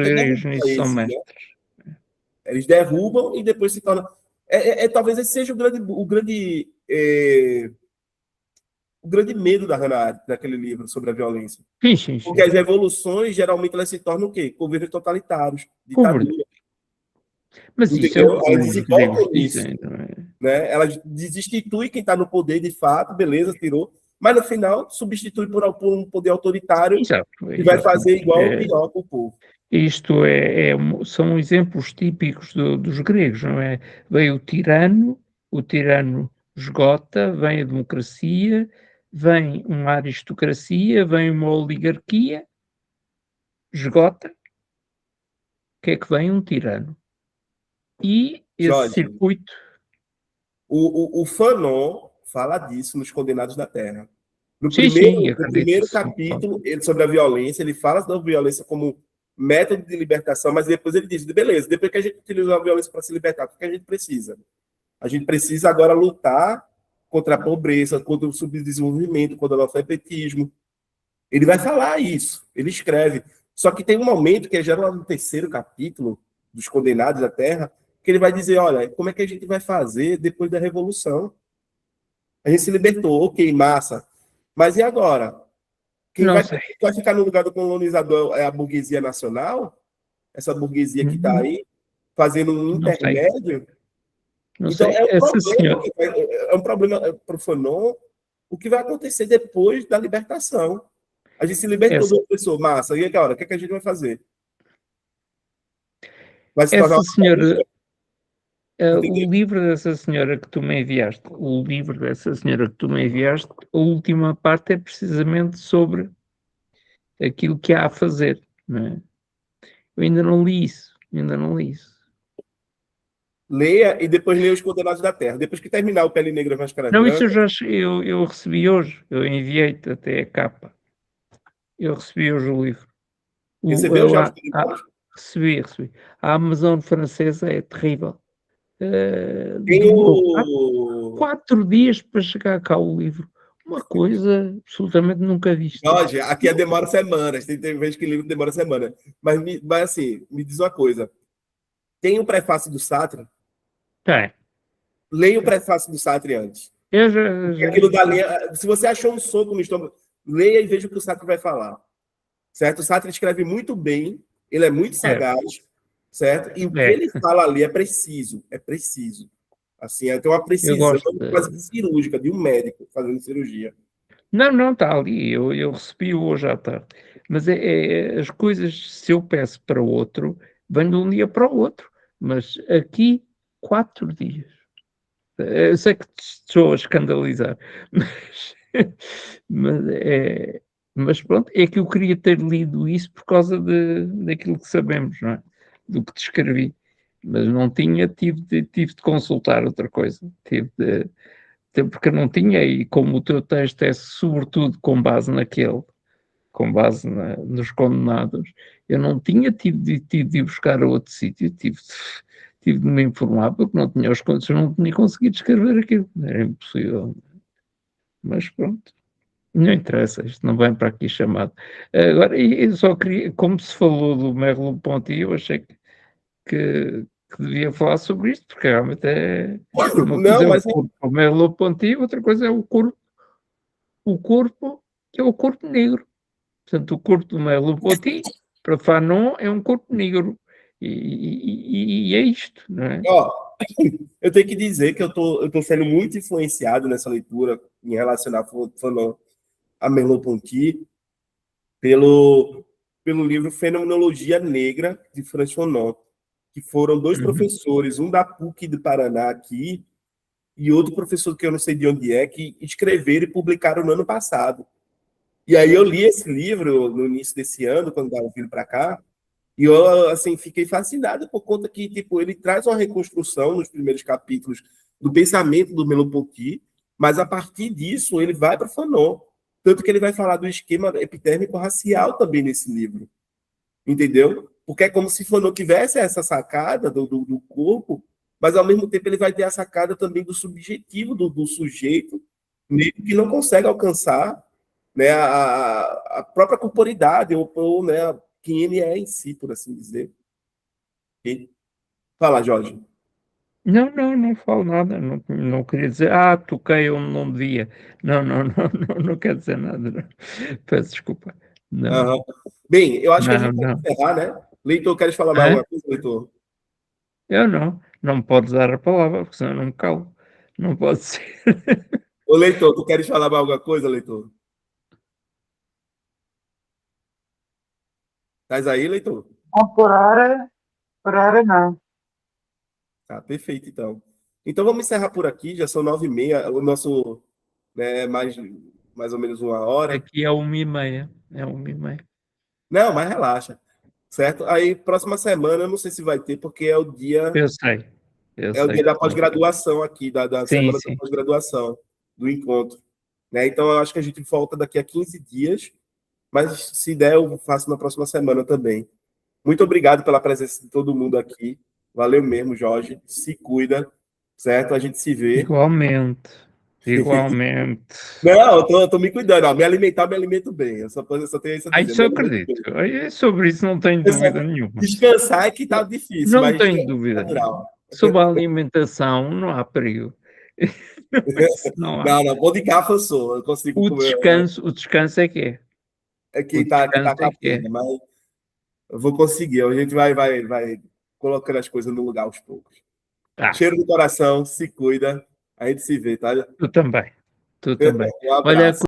até derrubar nisso são esse, né? mestres. Eles derrubam e depois se torna... talvez esse seja o grande medo da Hannah Arendt, naquele livro sobre a violência. Sim. Porque as revoluções, geralmente, elas se tornam o quê? Governos totalitários, ditadura. Mas isso é o que Elas os desembocam gregos nisso. dizem, não é? Né? Elas desinstituem quem está no poder de fato, beleza, tirou, mas no final substitui por um poder autoritário que vai fazer igual ou pior com o povo. Isto são exemplos típicos dos gregos, não é? Vem o tirano esgota, vem a democracia, vem uma aristocracia, vem uma oligarquia, esgota. O que é que vem? Um tirano. E esse Jorge, circuito... O Fanon fala disso nos Condenados da Terra. No Sim, primeiro capítulo, sobre a violência, ele fala da violência como método de libertação, mas depois ele diz, beleza, depois que a gente utiliza a violência para se libertar, o que a gente precisa? A gente precisa agora lutar contra a pobreza, contra o subdesenvolvimento, contra o analfabetismo. Ele vai falar isso, ele escreve. Só que tem um momento, que é já no terceiro capítulo dos Condenados da Terra, que ele vai dizer, olha, como é que a gente vai fazer depois da Revolução? A gente se libertou, ok, massa. Mas e agora? Quem vai ficar no lugar do colonizador é a burguesia nacional? Essa burguesia que está aí, fazendo um intermédio? Então, é um problema para o Fanon o que vai acontecer depois da libertação. A gente se libertou do opressor, massa. E agora? O que a gente vai fazer? Vai se tornar o livro dessa senhora que tu me enviaste, a última parte é precisamente sobre aquilo que há a fazer, não é? Eu ainda não li isso. Leia e depois leia Os Condenados da Terra. Depois que terminar o Pele Negra Máscara Branca... Não, isso eu recebi hoje. Eu enviei-te até a capa. Eu recebi hoje o livro. Recebeu já os Condenados? Recebi. A Amazon francesa é terrível. Demorou 4 dias para chegar cá o livro. Uma coisa absolutamente nunca vista. Jorge, aqui demora semanas. Tem vezes que o livro demora semana. Mas assim, me diz uma coisa. Tem o prefácio do Sartre? Tem. Leia o prefácio do Sartre antes. Eu já... Aquilo dali, se você achou um soco no estômago, leia e veja o que o Sartre vai falar. Certo? O Sartre escreve muito bem, ele é muito sagaz, certo? E o que ele fala ali é preciso. Assim, tem uma Eu precisão gosto quase cirúrgica de um médico fazendo cirurgia. Não, está ali. Eu recebi hoje à tarde. Mas as coisas, se eu peço para outro, vem de um dia para o outro. Mas aqui, 4 dias. Eu sei que te estou a escandalizar, mas, mas pronto, é que eu queria ter lido isso por causa daquilo que sabemos, não é? Do que descrevi. Mas não tinha, tive de consultar outra coisa. Porque eu não tinha, e como o teu texto é sobretudo com base naquele, com base nos condenados, eu não tinha tive de ir buscar a outro sítio, tive de me informar, porque não tinha os condições, não tinha conseguido escrever aquilo, era impossível. Mas pronto, não interessa, isto não vem para aqui chamado. Agora, eu só queria, como se falou do Merleau-Ponty, eu achei que devia falar sobre isto, porque realmente uma coisa Não, é o mas corpo do Merleau-Ponty, outra coisa é o corpo que é o corpo negro. Portanto, o corpo do Merleau-Ponty, para Fanon, é um corpo negro. E é isto, não é? ó, eu tenho que dizer que eu tô sendo muito influenciado nessa leitura em relacionar Fanon a Merleau-Ponty pelo livro Fenomenologia Negra, de Franz Fanon, que foram 2 professores, um da PUC do Paraná aqui, e outro professor que eu não sei de onde é, que escreveram e publicaram no ano passado. E aí eu li esse livro no início desse ano, quando estava vindo para cá, e eu, assim, fiquei fascinado por conta que, tipo, ele traz uma reconstrução nos primeiros capítulos do pensamento do Merleau-Ponty, mas a partir disso ele vai para Fanon. Tanto que ele vai falar do esquema epidérmico racial também nesse livro. Entendeu? Porque é como se Fanon tivesse essa sacada do corpo, mas ao mesmo tempo ele vai ter a sacada também do subjetivo do sujeito, negro, que não consegue alcançar, né, a própria corporidade, ou né, quem ele é em si, por assim dizer. E... Fala, Jorge. Não falo nada, não queria dizer, toquei onde não devia. Não quero dizer nada. Não. Peço desculpa. Não, Bem, eu acho que a gente não. pode encerrar, né? Leitor, queres falar mais alguma coisa, Leitor? Eu não me podes dar a palavra, porque senão eu não me calo. Não pode ser. Ô, Leitor, tu queres falar mais alguma coisa, Leitor? Estás aí, Leitor? Não, por hora não. Tá, perfeito, então. Então vamos encerrar por aqui, já são 9h30, o nosso, né, mais ou menos 1 hora. Aqui é 1h30. É 1h30. Não, mas relaxa, certo? Aí, próxima semana, eu não sei se vai ter, porque é o dia Eu sei. é o dia da pós-graduação aqui, da semana da Sim. pós-graduação, do encontro. Né? Então, eu acho que a gente volta daqui a 15 dias, mas se der, eu faço na próxima semana também. Muito obrigado pela presença de todo mundo aqui. Valeu mesmo, Jorge. Se cuida, certo? A gente se vê. Igualmente. Não, eu tô me cuidando. Ó. Me alimentar, me alimento bem. Eu só tenho isso a dizer. Isso eu acredito. Sobre isso não tenho dúvida nenhuma. Descansar é que tá difícil, Não mas tenho dúvida. natural. Sobre a alimentação, não há perigo. Não há. Não, pão de gafa eu sou. Eu consigo O comer. descanso é que é. É que tá com a pena, mas eu vou conseguir. A gente vai colocando as coisas no lugar aos poucos. Cheiro do coração, se cuida. A gente se vê, tá? Tu também. Um Olha, abraço.